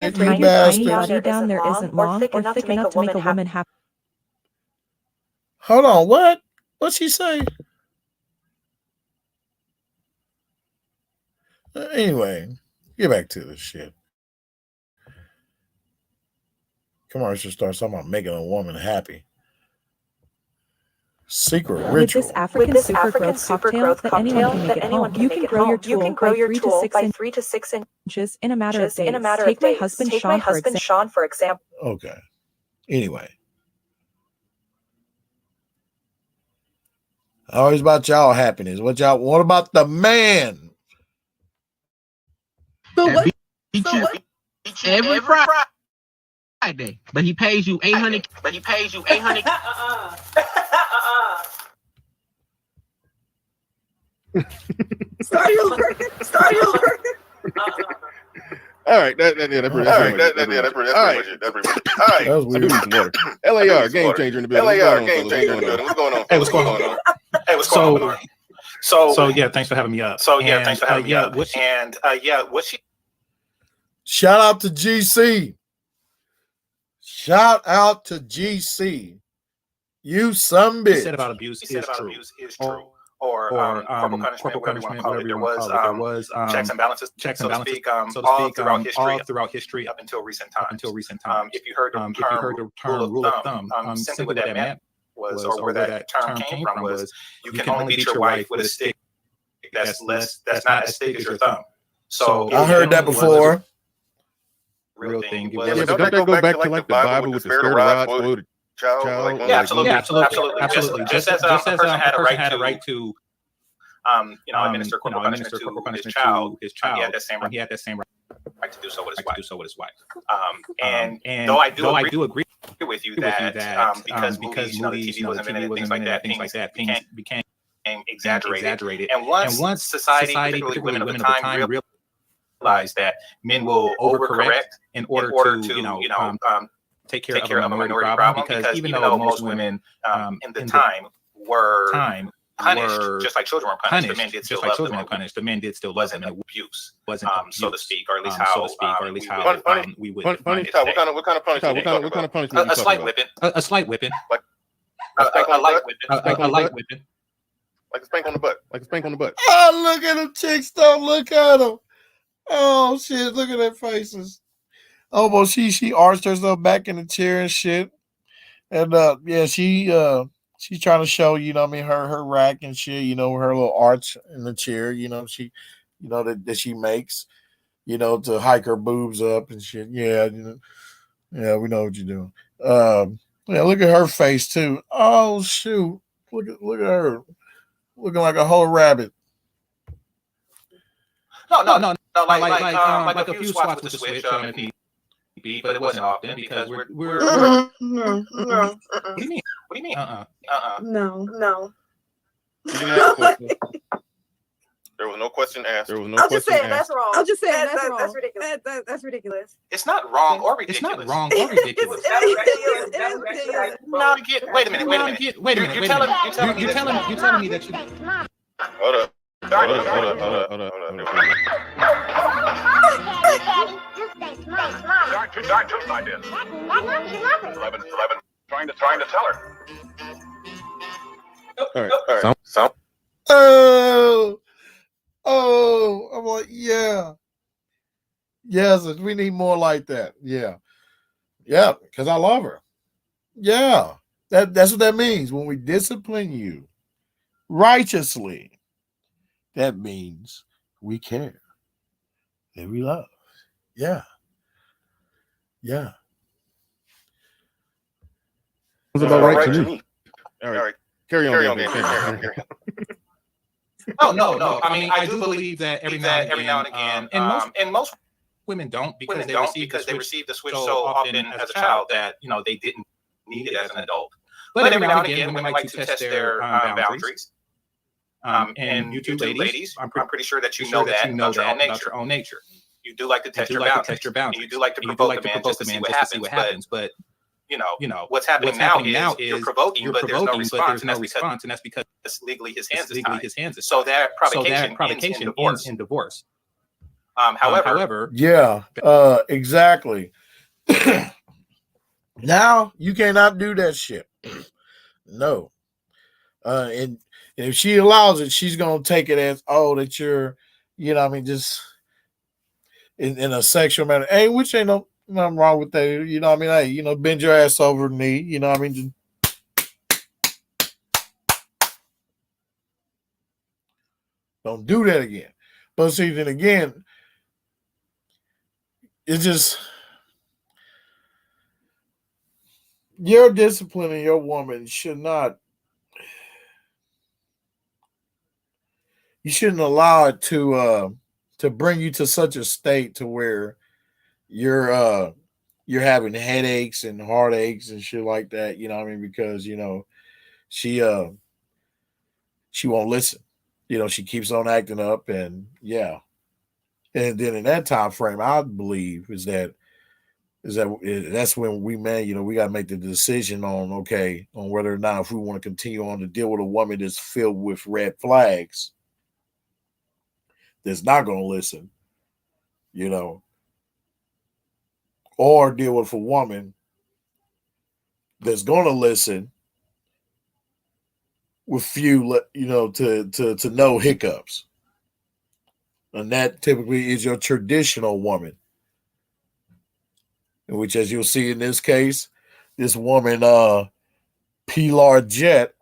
You bastard. Down there isn't long or thick enough to make a woman happy. Hold on, what? What'd she say? Anyway, get back to this shit. Commercial starts talking about making a woman happy. Secret ritual. With this African super growth cocktail that anyone can make at home. You can grow your tool by 3 to 6 inches in a matter of days. Take my husband Sean for example. Okay. Anyway. Always about y'all happiness. What about the man? Beat you every Friday, but he pays you $800. Start over. All right, that's pretty much it. All right. That was weird. LAR game changer in the building. What's going on? Hey, what's going on? So yeah, thanks for having me up. Shout out to GC. Shout out to GC. You some bitch. He said about abuse is true. Or corporal punishment, whatever you want to call it. There was checks and balances, so to speak, all throughout history up until recent times. If you heard the term rule of thumb, simply what that meant was, or where that term came from was, you can only beat your wife with a stick that's not as thick as your thumb. So I heard that before. Real thing. Yeah, but don't that go back to like the Bible with the spirit of rod spoil the child? Yeah, absolutely. Just as a person had a right to, administer corporal punishment to his child, he had that same right to do so with his wife. And though I do agree with you that because movies, the TV was invented, things like that, things became exaggerated. And once society, particularly women of the time, realized that men will overcorrect in order to take care of a minority problem, because even though most women in the time were punished, just like children were punished, the men did still love them. The men did still love them. Abuse wasn't, so to speak, or at least how we would. What kind of punishment? A slight whipping. A slight whipping. A light whipping. Like a spank on the butt. Oh, look at them chicks! Don't look at them. Oh shit! Look at their faces. Oh, well, she arched herself back in the chair and shit, and she's trying to show, her rack and shit, her little arch in the chair, that she makes, to hike her boobs up and shit. Yeah, we know what you're doing. Look at her face too. Oh shoot! Look at her, looking like a whole rabbit. No, like a few swats with the switch, but it wasn't often, because we're No. What do you mean? No. There was no question asked. I'm just saying that's wrong. That's ridiculous. That's ridiculous. It's not wrong or ridiculous. Wait a minute. You're telling me that you. Hold up. Start to my desk. 11. Trying to tell her. All right. So. Oh, I'm like, yeah. Yes, we need more like that. Yeah, because I love her. Yeah, that's what that means. When we discipline you righteously, that means we care and we love. Yeah. It's about right to me. All right. Carry on. Oh, no. I mean, I do believe that every now and again, and most women don't, because they receive the switch so often as a child that, they didn't need it as an adult. But every now and again, women like to test their boundaries. And you two ladies, I'm pretty sure that you know that about your own nature. You do like to test your boundaries. And you do like to provoke the man just to see what happens. But you know what's happening now is you're provoking, but there's no response, and that's because legally his hands is tied. So that provocation ends in divorce. However, yeah, exactly. Now you cannot do that shit. No. And if she allows it, she's gonna take it as, oh, that you're, you know what I mean, just in a sexual manner. Hey, which ain't nothing wrong with that. You know what I mean? Hey, you know, bend your ass over the knee. You know what I mean? Just, don't do that again. But see, then again, it's just your discipline and your woman should not. You shouldn't allow it to bring you to such a state to where you're having headaches and heartaches and shit like that. You know what I mean? Because you know she won't listen. You know, she keeps on acting up, and yeah. And then in that time frame, I believe that's when we men, you know, we got to make the decision on whether or not if we want to continue on to deal with a woman that's filled with red flags, that's not going to listen, you know, or deal with a woman that's going to listen with few, you know, to no hiccups. And that typically is your traditional woman, in which, as you'll see in this case, this woman, Pilar Jet,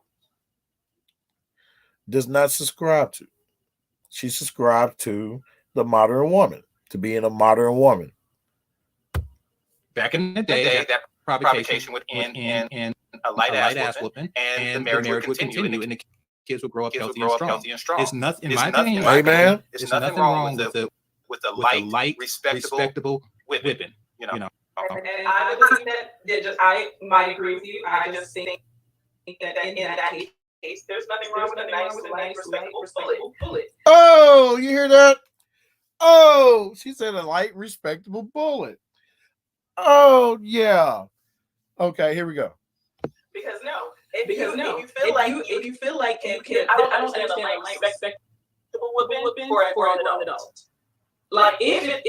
does not subscribe to. She subscribed to the modern woman, to being a modern woman. Back in the day, that provocation would end in a light ass whooping, and the marriage would continue, and the kids would grow up healthy and strong. It's nothing, in my opinion. Hey, man. There's nothing wrong with a light, respectable whipping. You know. And I believe that I might agree with you. I just think that in that case, there's nothing wrong with a nice, respectable bullet. Oh, you hear that? Oh, she said a light, respectable bullet. Oh, yeah. Okay, here we go. Because if you feel like you can, I don't understand a light, respectable whipping for an adult. Like if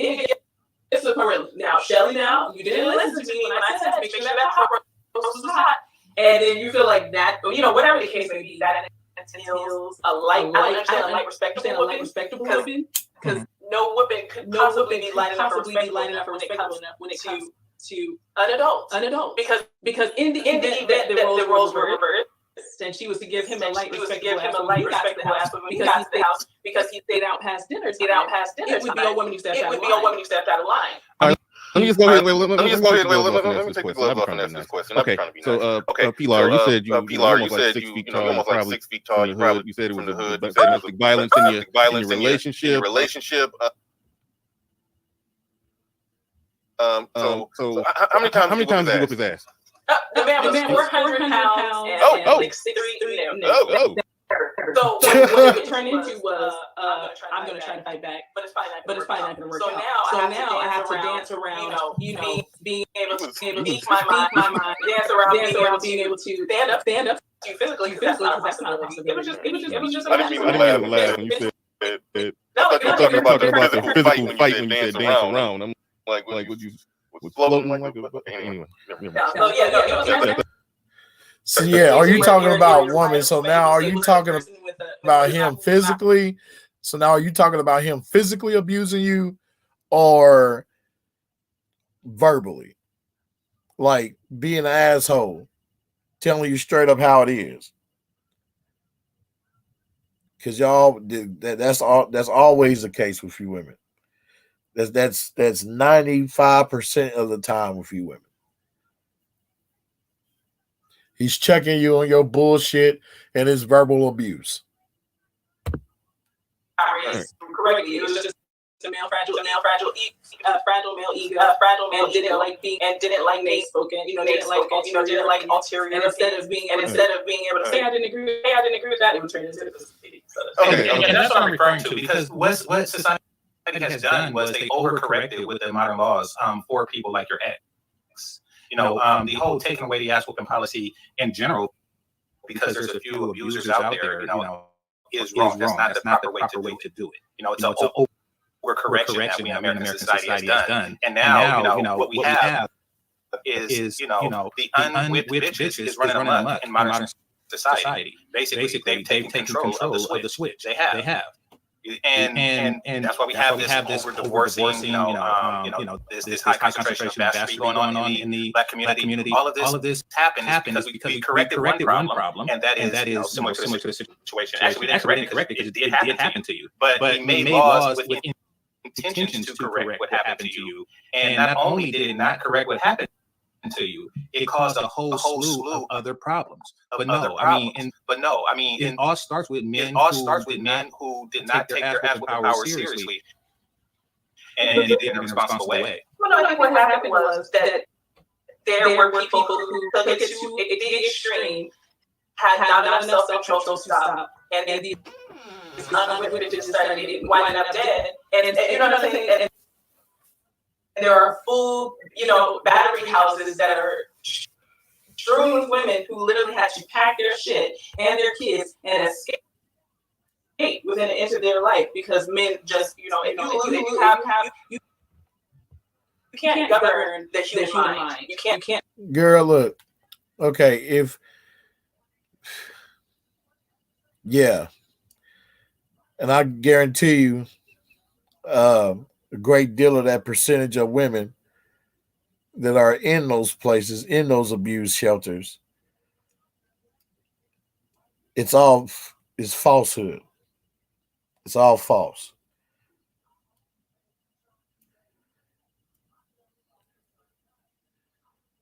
it's a real now, Shelly. Now you didn't listen to me when I said make sure that hot roast was hot, and then you feel like that, you know, whatever the case may be, that entails a light, respectable whipping, because no whipping could possibly be light enough when it comes to an adult, because in the event that the roles were reversed, and she was to give him a light, respectable ass because he stayed out past dinner. It would be a woman who stepped out of line. Let me just go ahead. Let me take the glove off and ask this question. Okay, so Pilar, you said you almost like 6 feet tall. Almost like 6 feet tall. You said it was from the hood. Domestic violence in your relationship. So how many times did you whip his ass? The man was 400 pounds and like 6'3". So what it turned into was I'm gonna try to fight back, but it's probably not gonna work out. So now I have to dance around, being able to speak my mind, dance around being able to stand up to you physically. That's not a possibility. It was just. I didn't mean to laugh when you said that. I'm talking about the physical fight when you said dance around. I'm like, would you? Floating like anyway. So yeah, are you talking about women? So now are you talking about him physically? So now are you talking about him physically abusing you or verbally? Like being an asshole, telling you straight up how it is. Because y'all, that's always the case with you women. That's 95% of the time with you women. He's checking you on your bullshit and his verbal abuse. Correctly, it was just fragile male ego, and didn't like being spoken, didn't like ulterior, and instead of being able to say I didn't agree with that, it would turn into this. And that's what I'm referring to, because what society has done was they overcorrected with the modern laws for people like your ex. The whole taking away the ass whooping policy in general, because there's a few abusers out there, is wrong. That's not the proper way to do it. It's an overcorrection that we in American society has done. And now, what we have is, the unwhipped bitches is running amok in modern society. Basically, they've taken control of the switch. They have. And that's why we have this over divorcing, this high concentration of bastardry going on in the Black community. All of this happened because we corrected one problem, and that is similar to the situation. Actually, we didn't correct it because it did happen to you. But we made laws with intentions to correct what happened to you. And not only did it not correct what happened to you, it caused a whole slew of other problems. But no, I mean, it all starts with men who did not take their ass whooping power seriously, and did it in a responsible way. Well, I think what happened was that there were people who took it to the extreme, had not enough self-control to stop, and these unwitting just started winding up dead. And you know what I'm saying? And there are full, battery houses that are strewn with women who literally had to pack their shit and their kids and escape within an inch of their life because men just, you can't govern the human mind. You can't. Girl, look. Okay, and I guarantee you, a great deal of that percentage of women that are in those places, in those abuse shelters, it's falsehood. It's all false.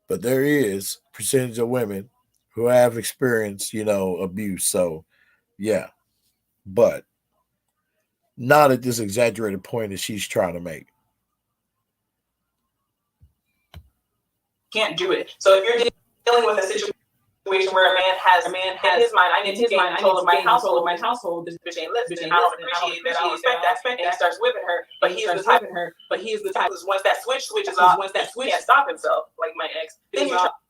But there is a percentage of women who have experienced, abuse. So, yeah. But not at this exaggerated point that she's trying to make. Can't do it. So if you're dealing with a situation where a man has in his mind, I need to gain control of my household. This bitch ain't listening. I don't appreciate that. I don't respect that. And he starts whipping her. But he is the type. Once that switch switches off, he can't stop himself. Like my ex,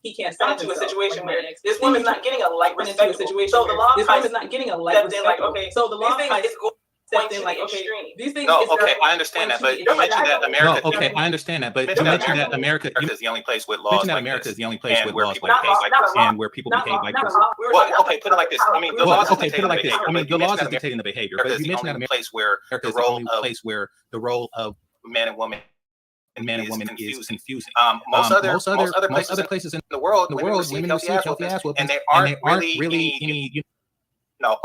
he can't stop into a situation where this woman's not getting a light respect situation. So the law is not getting a light respect. Like, okay, so the law is these things. No, okay, I understand that, but you mentioned that America. No, okay, I understand that, but you mentioned that America is the only place with laws like this. Is the only place with laws like this, and where people behave like this. Well, okay, put it like this. I mean, the laws dictating the behavior, but you mentioned that America place where the role of man and woman is confusing. Most other places in the world, women receive healthy ass whoopings, and they aren't really any.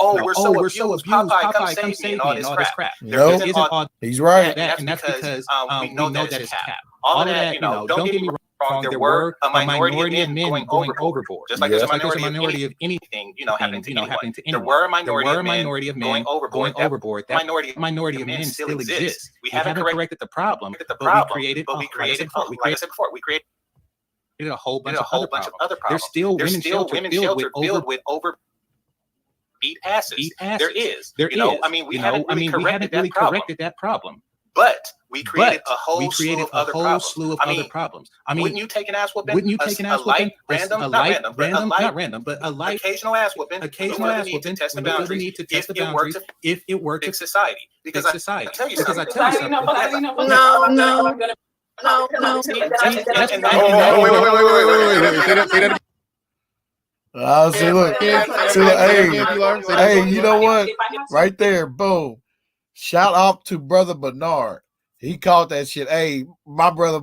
We're so abused. Popeye, come save me, and all this crap. No, he's right. And that's because we know that it's cap. All of that, don't get me wrong. There were a minority of men going overboard. Just like there's a minority of anything, happening to anyone. There were a minority of men going overboard. That minority of men still exists. We haven't corrected the problem, but we created a whole bunch of other problems. There's still women's shelters filled with beat asses. There is. I mean, we haven't really corrected that problem. But we created a whole slew of other problems. I mean, wouldn't you take an ass whooping? Not random, but a light occasional ass whooping. To test the boundaries. If it worked to fix society. Because I tell you something. No. Wait. See, look, hey, you know what? Right there, boom. Shout out to Brother Bernard. He caught that shit. Hey, my brother,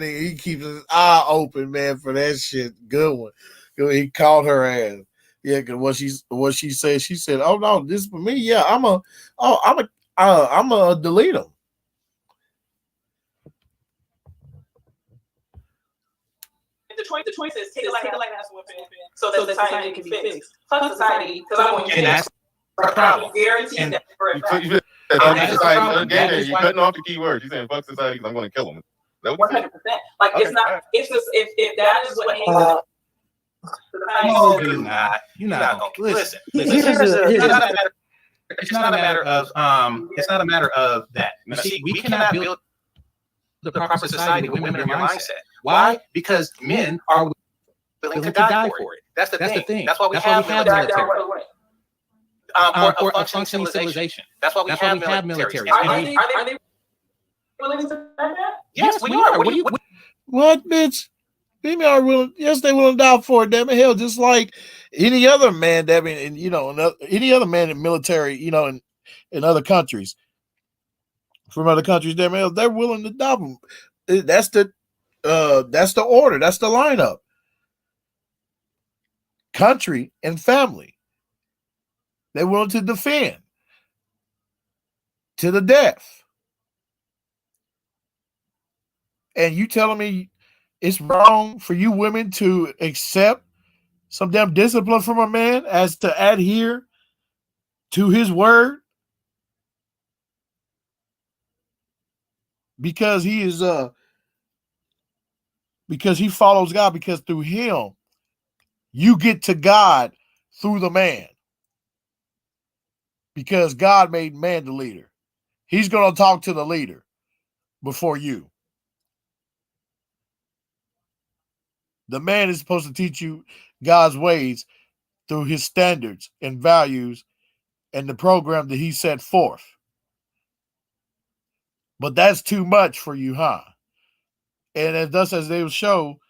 he keeps his eye open, man, for that shit. Good one. He caught her ass. Yeah, because what she said, oh no, this is for me. Yeah, I'm a delete him. The choice is take a light ass whooping so that society can be fixed. Fuck society, because I'm going to that's the problem. Guarantee that for a fact. said fuck society. You cutting off the key word. You saying fuck society because I'm going to kill him. 100%. Like it's not. It's just if that is what hangs up. You're not gonna listen. It's not a matter of that. You see, we cannot build the proper society with women in your mindset. Why? Because men are willing to die for it. That's the thing. That's why we have military. For a functioning civilization. That's why we have military. Are they willing to die? Yes, we are. What, bitch? Female are willing. Yes, they willing to die for it. Damn it, hell, just like any other man. That mean, any other man in military, in other countries, from other countries, damn hell, they're willing to die. That's the order. That's the lineup. Country and family. They're willing to defend to the death. And you telling me it's wrong for you women to accept some damn discipline from a man as to adhere to his word? Because he is because he follows God, because through him you get to God through the man. Because God made man the leader. He's going to talk to the leader before you. The man is supposed to teach you God's ways through his standards and values and the program that he set forth. But that's too much for you, huh? And as they will show,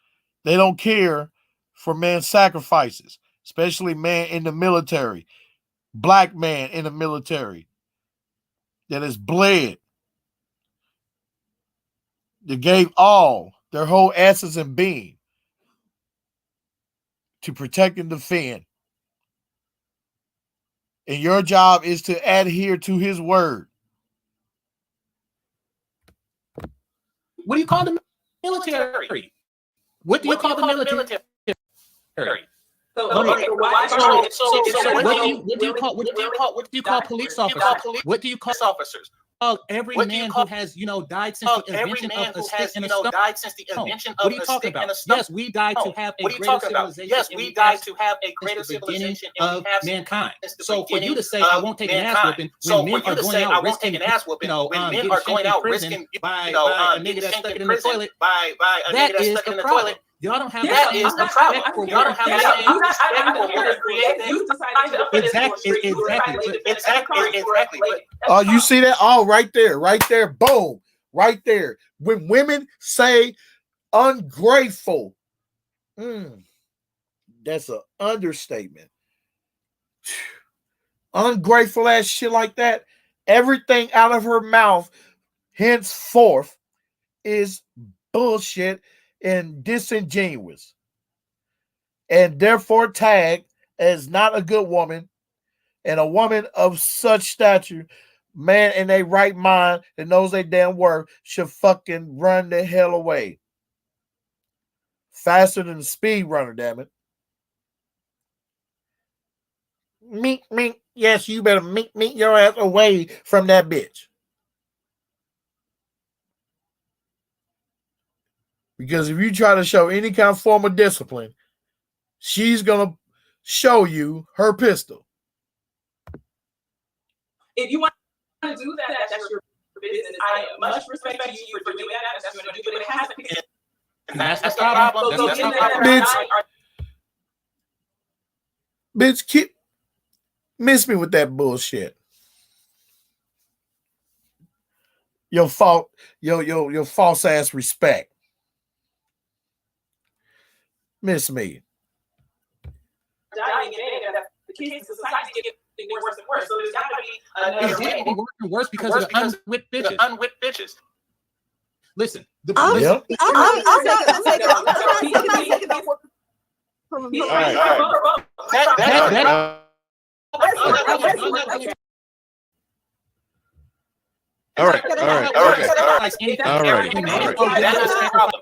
they don't care for man's sacrifices, especially man in the military, black man in the military that has bled, that gave all, their whole essence and being, to protect and defend. And your job is to adhere to his word. What do you call the military? What do you call the military? So what do you call police officers? What do you call officers? Every man who has died since the invention of a stick and a stone. What are you talking about? Yes, we died to have a greater civilization. Yes, we died to have a greater civilization of mankind. So for you to say I won't take an ass whooping when men are going out risking by a nigga that's stuck in the toilet, that is the problem. Y'all don't have that is the problem. Y'all don't have that. Exactly. Oh, you see that? Oh, right there. Boom. Right there. When women say ungrateful, that's an understatement. Ungrateful ass shit like that. Everything out of her mouth henceforth is bullshit and disingenuous, and therefore tagged as not a good woman, and a woman of such stature, man in a right mind that knows they damn worth should fucking run the hell away. Faster than the speed runner, damn it. Meek. Yes, you better meek your ass away from that bitch. Because if you try to show any kind of form of discipline, she's going to show you her pistol. If you want to do that, that's your business. I much respect to you for doing that. That's what you do, but it has to be. That's the problem. Bitch, miss me with that bullshit. Your false ass respect. Miss me. Dying in the kids in society getting worse and worse. So there's got to be another way. It's worse and worse because of the unwhipped bitches. Listen, I'm not All right. That is the problem.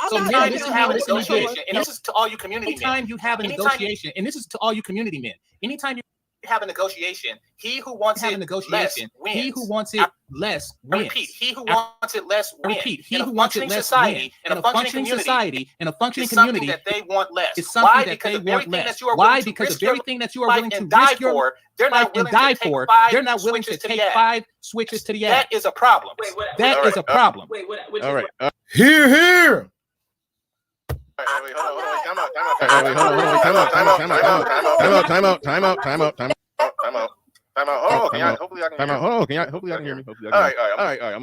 So now this is how negotiation, and this is to all you community men. Anytime you have a negotiation, and this is to all you community men. Anytime have a negotiation. He who wants it less wins. He who wants it less wins. Repeat. He who wants it less wins. Repeat. He who wants it less wins. In a functioning society, in a functioning community, that they want less. It's something that they want less. Why? Because the very thing that you are willing to risk your life and die for, they're not willing to take 5 switches to the ass. That is a problem. That is a problem. All right. Here. Time out. Hopefully I can hear me. All right. I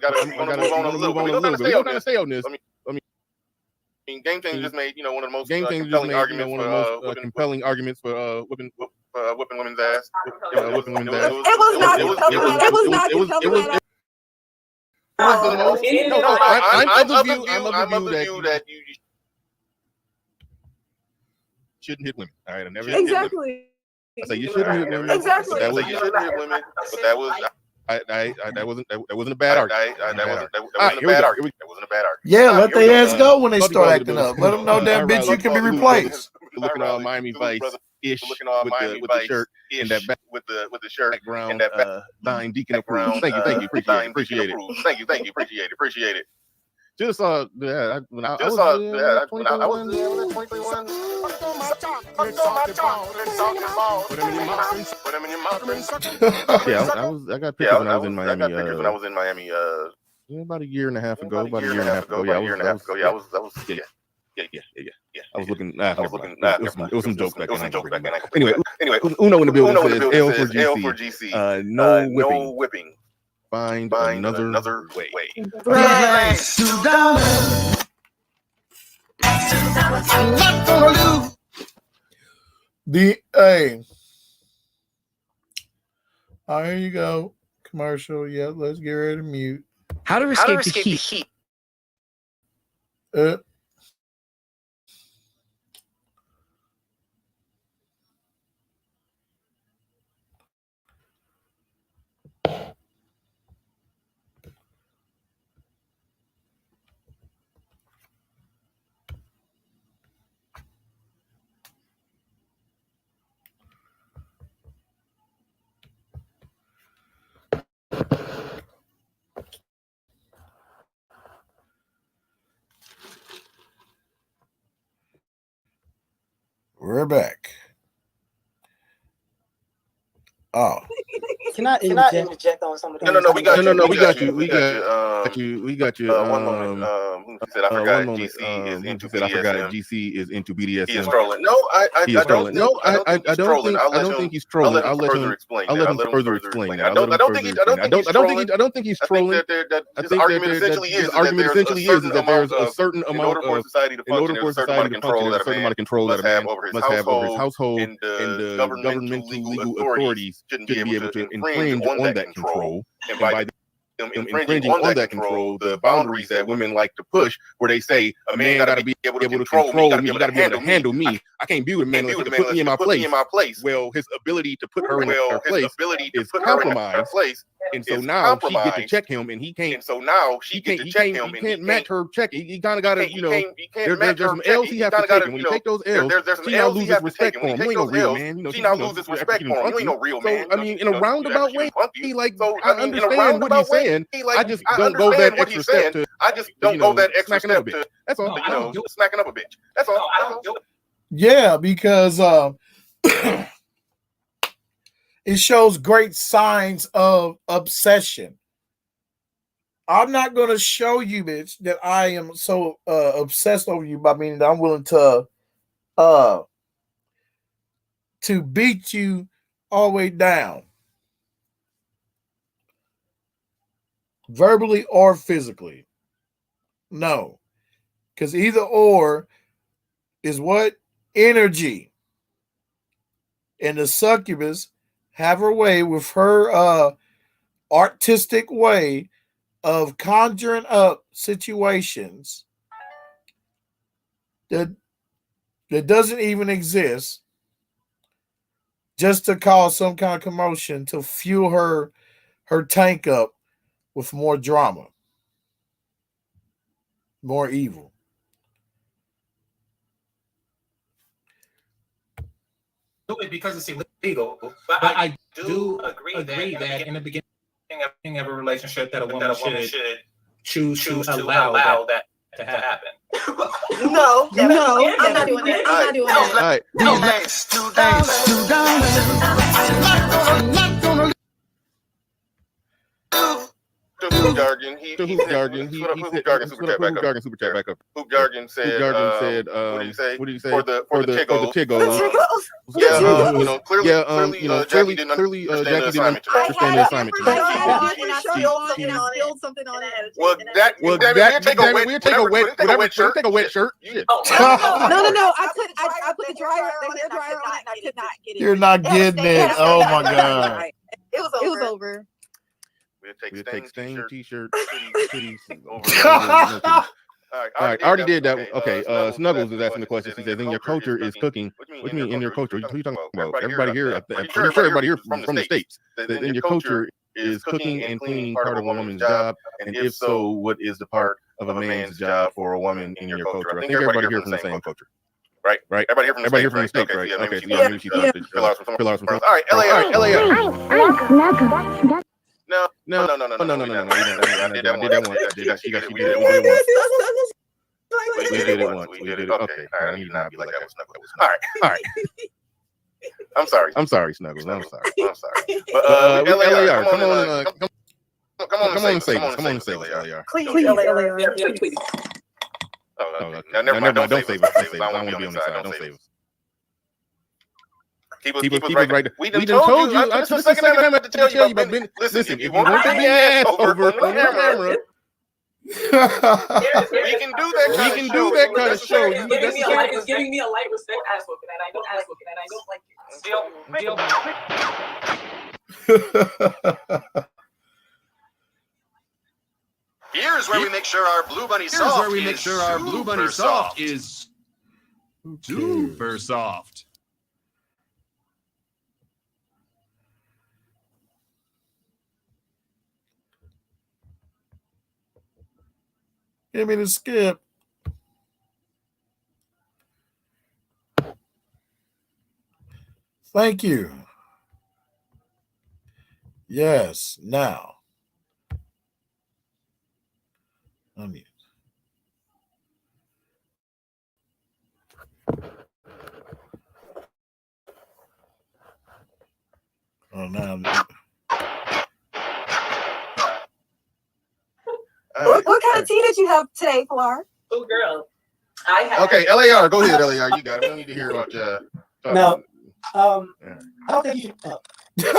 gotta move on a little bit. We're gonna stay on this. I mean, Game Changer just made one of the most compelling arguments for whipping women's ass. Whipping women's ass. It was not compelling. I'm of the view that you shouldn't hit women. All right, I never exactly. I say you shouldn't hit women. Exactly. That was you shouldn't hit women, but that was that wasn't a bad argument. That wasn't a bad argument. Yeah, let their ass go when they start acting up. Let them know that bitch you can be replaced. Looking all Miami Vice ish with the shirt and that back with the shirt background and that dying deacon approved. Thank you, appreciate it. Appreciate it. Just saw when I was 21. Yeah, I got pictures when I was in Miami. About a year and a half ago. Yeah, I was. I was looking. It was some jokes back then. Anyway, Uno in the building says L for GC. No whipping. Find another way. Here you go. Commercial. Yeah, let's get ready to mute. How to escape the heat. We're back. Oh. Can I interject on some of the No, we got you. One moment. Who said I forgot GC is into BDSM? GC is into BDSM. He is trolling. No, I don't think he's trolling. I'll let him further explain. I don't think he's trolling. His argument essentially is that there's a certain amount of society to function, there's a certain amount of control that a man must have over his household, and the governmental legal authorities shouldn't be able to infringe on that control. And by infringing on that control, the boundaries that women like to push, where they say a man got to be able to control me, you got to be able to handle me. I can't be with a man unless he put me in my place. Well, his ability to put her in her place is compromised. And so now she get to check him, and he can't. And so now she get to check him, and he can't match her check. He kind of got to, there's some L's he has to take, and when he take those L's, she now loses respect for him. You ain't no real man. She now loses respect for him. You ain't no real man. So I mean, in a roundabout way, I understand what he's saying. I just don't go that extra step to. That's all. Smacking up a bitch. That's all. Yeah, because it shows great signs of obsession. I'm not going to show you, bitch, that I am so obsessed over you by meaning that I'm willing to beat you all the way down, verbally or physically. No, because either or is what? Energy. And the succubus have her way with her artistic way of conjuring up situations that doesn't even exist, just to cause some kind of commotion to fuel her tank up with more drama, more evil. it because it's illegal. But I do agree that in the beginning of a relationship, that a woman should choose to allow that to happen. No, I'm not doing that. I'm not doing that. All right. Hoop jargon. Hoop jargon. Super chat back up. Hoop jargon said. What did he say? For the Tigos. Clearly, Jackie didn't understand the assignment. Well, we'll take a wet shirt. No. I put the dryer on and I could not get it. You're not getting it. Oh my God. It was over. We'll take stain t-shirt, hoodies. All right, I already did that. Okay, Snuggles is asking the question. He says, "In your culture is cooking." What do you mean in your culture? What are you talking about? Everybody here, I'm pretty sure everybody here from the States. In your culture is cooking and cleaning part of a woman's job? And if so, what is the part of a man's job for a woman in your culture? I think everybody here from the same culture. Right. Everybody here from the States, right? Okay, maybe she fill out some. All right, LAR. No. I did that once. We did it once. Okay. All right. I need to not be like that with Snuggles. All right. I'm sorry, Snuggles. I'm sorry. But LAR, come on and save us. LAR. Please, LAR. Never mind. Don't save us. I want to be on the side. Don't save us. Keep us right there. We done told you. This is the second time I have to tell you about Ben. Listen, if you want to be ass over on camera, we can do that kind of show. It's giving me a light respect ass whooping, and I don't like it. Here's where we make sure our blue bunny soft is super soft. Give me the skip. Thank you. Yes, now. Unmute. Oh, now. What kind of tea did you have today, Pilar? Oh, girl. I have. Okay, LAR. Go ahead, LAR. You got it. We don't need to hear about No. I don't think you should. Go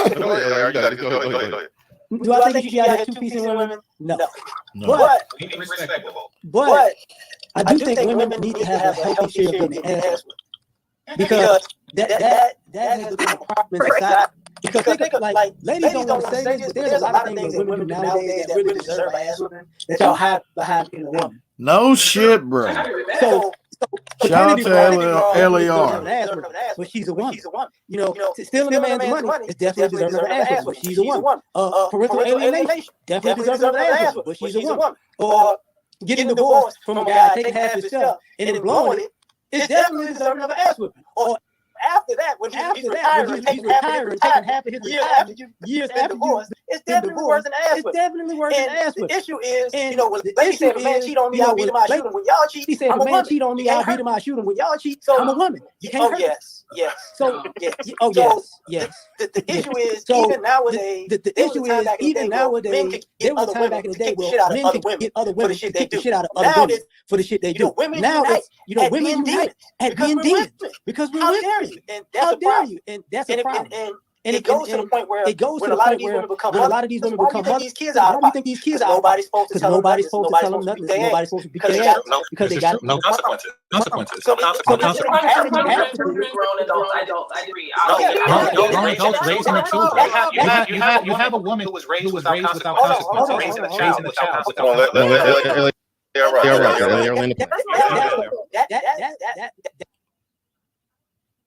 ahead, LAR. You got it. Go ahead. Do I think you should have 2 pieces in women? No. But I do think women need to have a healthy share of the ass because that has become a problem in society. Because think of like ladies don't want to say this, but there's a lot of things that women do nowadays that really deserve ass women that y'all have behind in a woman. No shit, bro. So shout out to LAR. But she's a woman. You know, stealing a man's money is definitely deserving of an ass, but she's a woman. Parental alienation definitely deserving of an ass, but she's a woman. Or getting divorced from a guy taking half his stuff and then blowing it is definitely deserving of an ass whipping. Or after that, when he's retiring and taking half of his years after divorce, it's definitely worse than ass whipping. It's definitely worse than ass whipping. The issue is, when lady said, "If a man cheat on me, I'll beat him, I shoot him." When y'all cheat, she said, "If a man cheat on me, I'll beat him, I shoot him." When y'all cheat, I'm a woman. You can't hurt. Yes. So, yes. The issue is, even nowadays, there was a time back in the day where men could get other women to kick the shit out of other women for the shit they do. Now it's, women unite at being demons because we're women. And how dare you? And that's a problem. And it goes to the point where a lot of these women become mothers. Why do you think these kids are? Why do you think these kids are? Nobody's supposed to tell them nothing. Nobody's supposed to be there because they got no consequences. So grown adults. I agree. Grown adults raising the children. You have a woman who was raised without consequences, raising a child without consequences.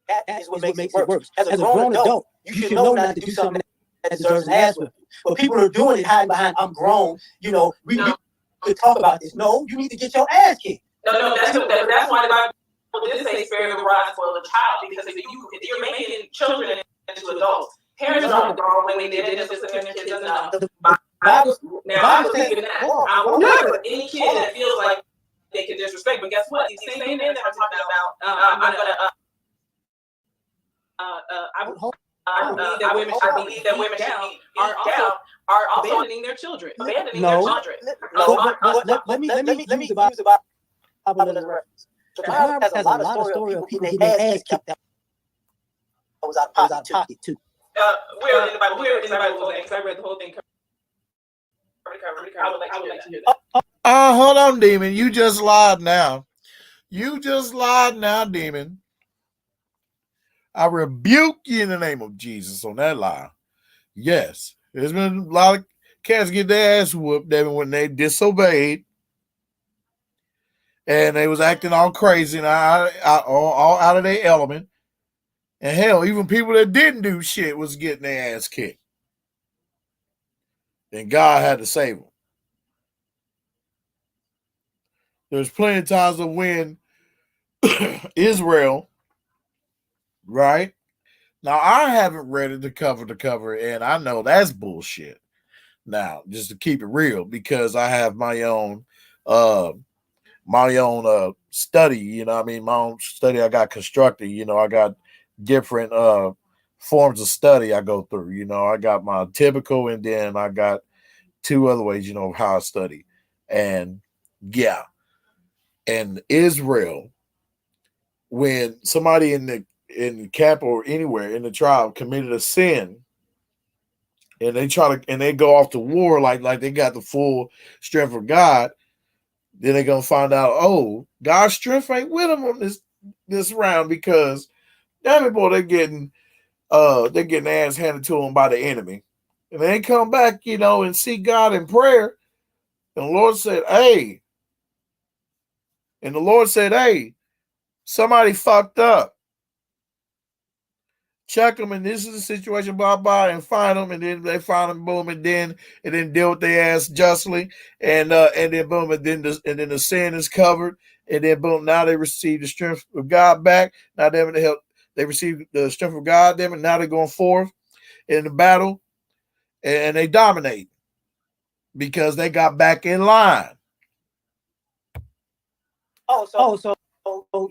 That is what makes it worse. As a grown adult, you should know not to do something that deserves an ass whipping. But people are doing it hiding behind, "I'm grown." We could talk about this. No, you need to get your ass kicked. No, that's why the did say spare the rod for the child, because if you're making children into adults, parents don't go when they did discipline their kids enough. Now I'm thinking that I won't work with any kid that feels like they can disrespect. But guess what? These same men that I'm talking about, I believe that women should be are also abandoning their children. Let me use the Bible as a reference. The Bible has a lot of story of people getting their ass kicked out. I was out of pocket too. Where in the Bible? Where in the Bible? Because I read the whole thing. I would like to hear that. Hold on, Demon. You just lied now. You just lied now, Demon. I rebuke you in the name of Jesus on that lie. Yes, there's been a lot of cats get their ass whooped when they disobeyed and they was acting all crazy and all out of their element. And hell, even people that didn't do shit was getting their ass kicked. And God had to save them. There's plenty of times of when Israel, right? Now, I haven't read it to cover, and I know that's bullshit. Now, just to keep it real, because I have my own study, you know what I mean? My own study I got constructed, you know, I got different forms of study I go through. You know, I got my typical, and then I got two other ways, you know, of how I study. And yeah. And Israel, when somebody in the camp or anywhere in the tribe committed a sin, and they go off to war like they got the full strength of God, then they're gonna find out, oh, God's strength ain't with them on this round, because damn it, boy, they're getting their ass handed to them by the enemy. And they come back, you know, and seek God in prayer. And the Lord said, hey, somebody fucked up. Check them, and this is the situation, blah, blah, and find them, and then they find them, boom, and then deal with their ass justly, and then boom, and then the sin is covered, and then boom, now they receive the strength of God back. Now they receive the strength of God, and now they're going forth in the battle, and they dominate because they got back in line. So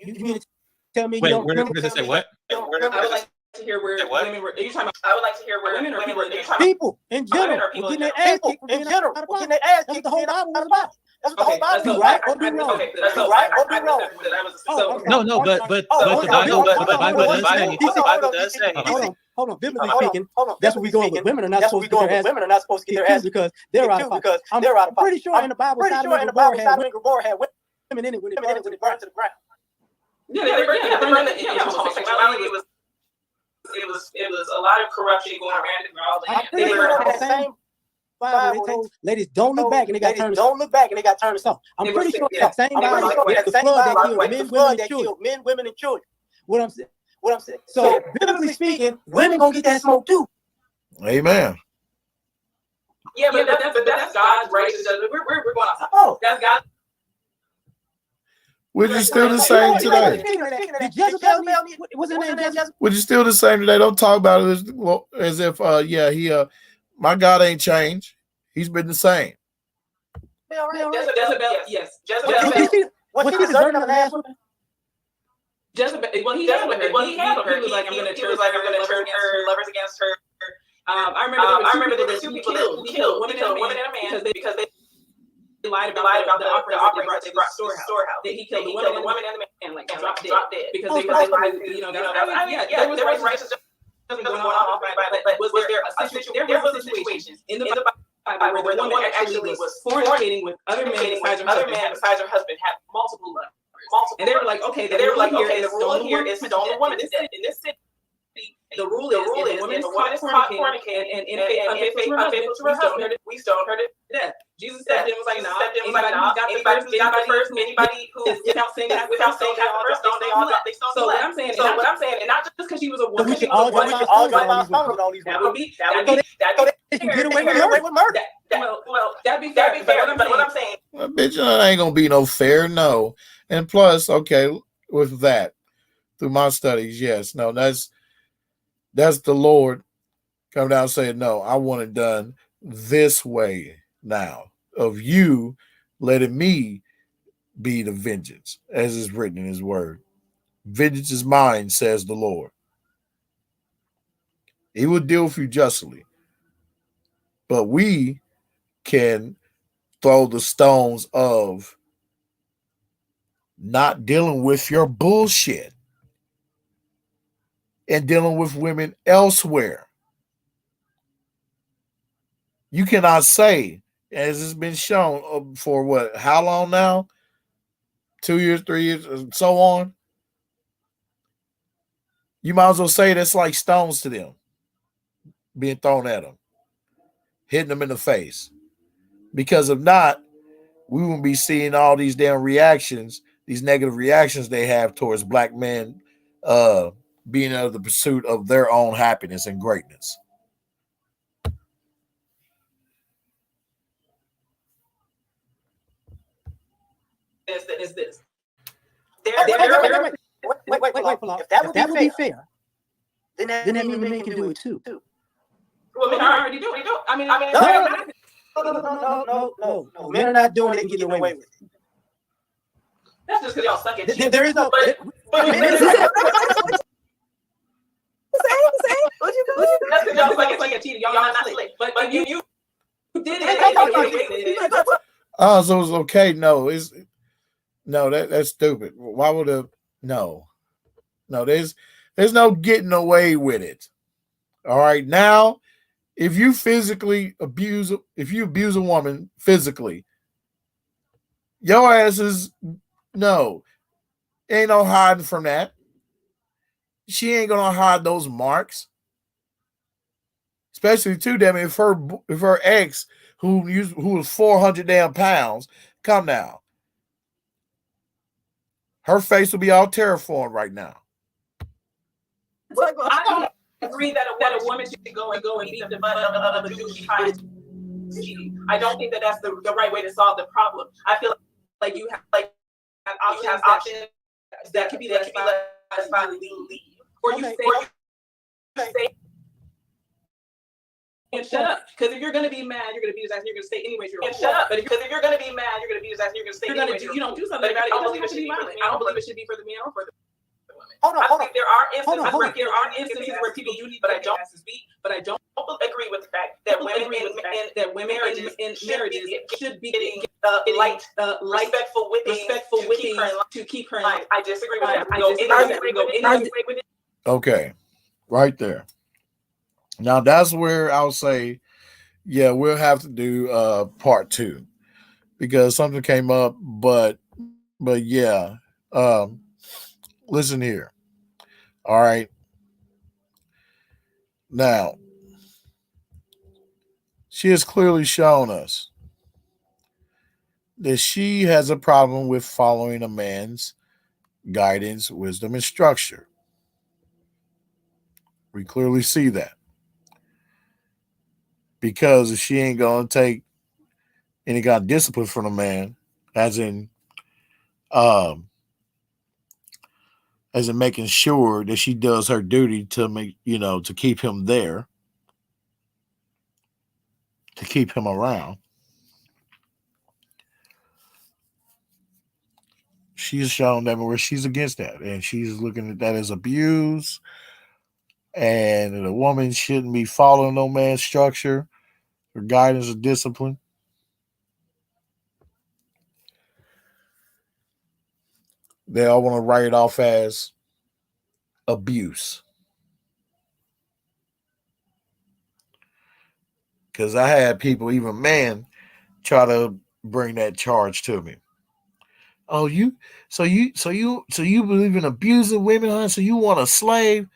you mean to tell me? Wait, where does it say what? I would like to hear where women were. Are you talking about? I would like to hear where women or people in general were getting their ass kicked. That's the whole Bible was about. That's the whole Bible. Right or be wrong? Right or be wrong? No, but the Bible does say. Hold on. Biblically speaking, that's what we going with. Women are not supposed to get their ass because they're out of pocket. I'm pretty sure in the Bible, Sodom and Gomorrah had women in it when it burned to the ground. It was a lot of corruption going around throughout the land. I'm pretty sure that same Bible they told ladies don't look back and they got turned aside. I'm pretty sure that same Bible the flood that killed men, women, and children. What I'm saying. So biblically speaking, women gonna get that smoke too. Amen. Yeah, but that's God's righteous judgment. We're going outside. Oh, that's God. Which is still the same today. Which is still the same today. Don't talk about it as if my God ain't changed. He's been the same. Jezebel, yes. Was he deserving of an ass whipping? Jezebel, when he handled her, he was like, I'm going to turn her lovers against her. I remember there were two people that killed women and a man because they lied about the offerings they brought to the storehouse. That he killed the women and the man, like dropped dead because they lied. There was righteous judgment going on, but was there a situation in the Bible where the woman actually was fornicating with other men besides her husband, had multiple lovers? And they were like, okay, the rule here is stone the woman. In this city, the rule is if the woman is caught fornicating and unfaithful to her husband, we stone her to death. Jesus stepped in and was like, anybody who's got the first, anybody who is without saying that the first stone, they stone. So what I'm saying, and not just because she was a woman, we should all drop all these. That would be get away with murder. Well, that'd be fair. But what I'm saying, bitch, that ain't gonna be no fair, no. And plus, okay, with that through my studies. Yes, no, that's the Lord coming down saying, no, I want it done this way now, of you letting me be the vengeance, as is written in his word. Vengeance is mine, says the Lord. He will deal with you justly. But we can throw the stones of not dealing with your bullshit and dealing with women elsewhere. You cannot say, as it's been shown for what, how long now? 2 years, 3 years, and so on. You might as well say that's like stones to them being thrown at them, hitting them in the face. Because if not, we won't be seeing all these damn reactions, these negative reactions they have towards black men being in the pursuit of their own happiness and greatness. Is this. Wait, if that would be fair, then that means men can do it too. Well, men are already doing it. I mean, no. Men are not doing it and getting away with it. That's just because y'all suck at cheating. There is no. But that's because y'all suck at cheating. Y'all not slick. But you did it. Oh, so it's okay. No, that's stupid. Why would no, there's no getting away with it. All right. Now, if you abuse a woman physically, your ass is ain't no hiding from that. She ain't gonna hide those marks. Especially too, damn, if her ex who was 400 damn pounds, come now. Her face will be all terraformed right now. I don't agree that a woman should go and beat the butt of another dude she finds cheating. I don't think that's the right way to solve the problem. I feel like you have options that could be less violently leave, or you say and shut up. Because if you're gonna be mad, you're gonna beat his ass, and you're gonna stay anyways. You're gonna shut up. But if you're gonna be mad, you're gonna beat his ass, and you're gonna stay anyways. You don't do something about it. I don't believe it should be violent. I don't believe it should be for the man or for the women. I think there are instances where people do need, but I don't agree with the fact that women in marriages should be getting light, respectful whipping to keep her in line. I disagree with that. Okay, right there. Now that's where I'll say, yeah, we'll have to do part 2 because something came up, but yeah, listen here. All right. Now, she has clearly shown us that she has a problem with following a man's guidance, wisdom, and structure. We clearly see that. Because if she ain't going to take any kind of discipline from a man, as in making sure that she does her duty to make, to keep him there, to keep him around. She's shown that where she's against that, and she's looking at that as abuse, and a woman shouldn't be following no man's structure or guidance or discipline. They all want to write it off as abuse. Because I had people, even men, try to bring that charge to me. Oh, so you believe in abusing women, huh? So you want a slave?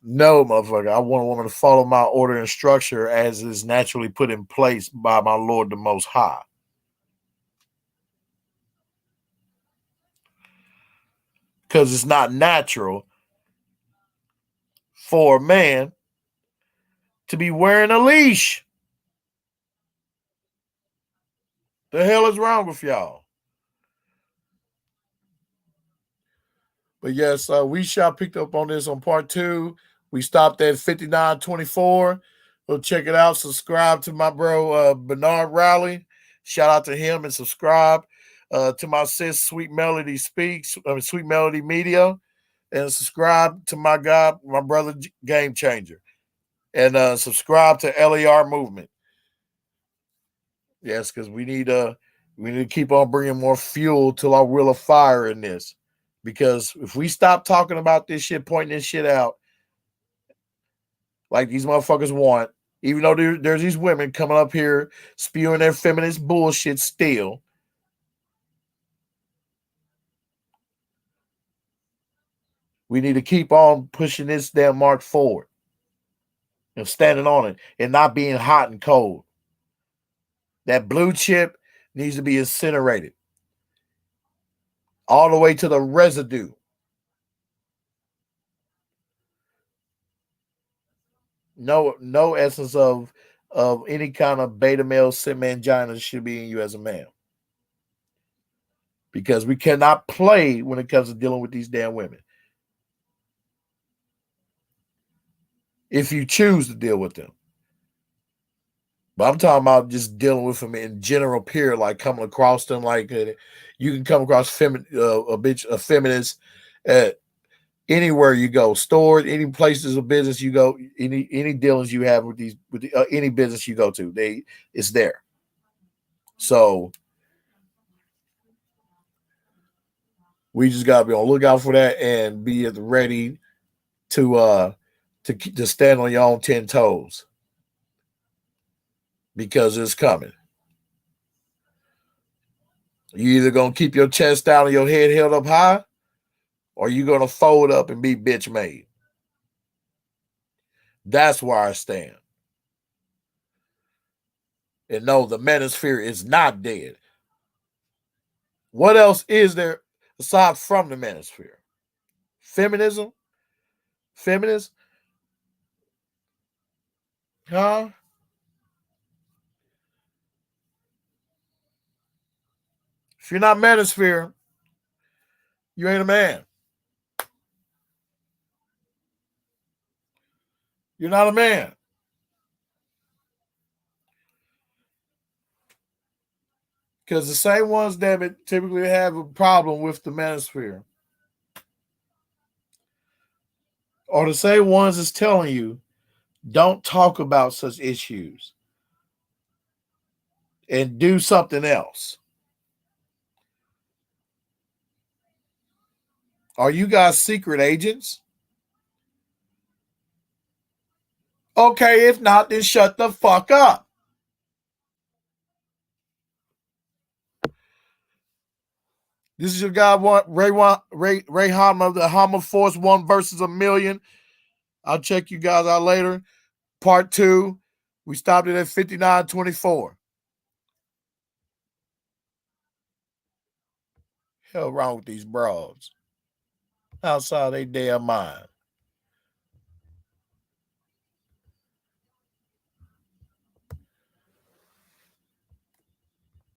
No, motherfucker. I want a woman to follow my order and structure as is naturally put in place by my Lord the Most High. Because it's not natural for a man to be wearing a leash. The hell is wrong with y'all? But yes, we shall pick up on this on part 2. We stopped at 59:24. Go check it out. Subscribe to my bro Bernard Rowley. Shout out to him and subscribe to my sis Sweet Melody Speaks, Sweet Melody Media, and subscribe to my guy, my brother Game Changer, and subscribe to LER Movement. Yes, because we need to keep on bringing more fuel to our wheel of fire in this. Because if we stop talking about this shit, pointing this shit out, like these motherfuckers want, even though there's these women coming up here spewing their feminist bullshit still, we need to keep on pushing this damn mark forward and standing on it and not being hot and cold. That blue chip needs to be incinerated all the way to the residue. No essence of any kind of beta male mangina should be in you as a man. Because we cannot play when it comes to dealing with these damn women. If you choose to deal with them. But I'm talking about just dealing with them in general, period, like coming across them, like you can come across a feminist at anywhere you go, stores, any places of business you go, any dealings you have with any business you go to, it's there. So we just gotta be on the lookout for that and be ready to stand on your own 10 toes. Because it's coming. You either gonna keep your chest down and your head held up high, or you gonna fold up and be bitch made. That's where I stand. And no, the manosphere is not dead. What else is there aside from the manosphere? Feminism? Feminist? Huh? If you're not manosphere, you ain't a man. You're not a man. Because the same ones that typically have a problem with the manosphere are the same ones that's telling you don't talk about such issues and do something else. Are you guys secret agents? Okay, if not, then shut the fuck up. This is your guy, Ray Hanma, the Hanma Force 1 versus a million. I'll check you guys out later. Part 2. We stopped it at 59:24. Hell wrong with these broads. Outside they damn mind.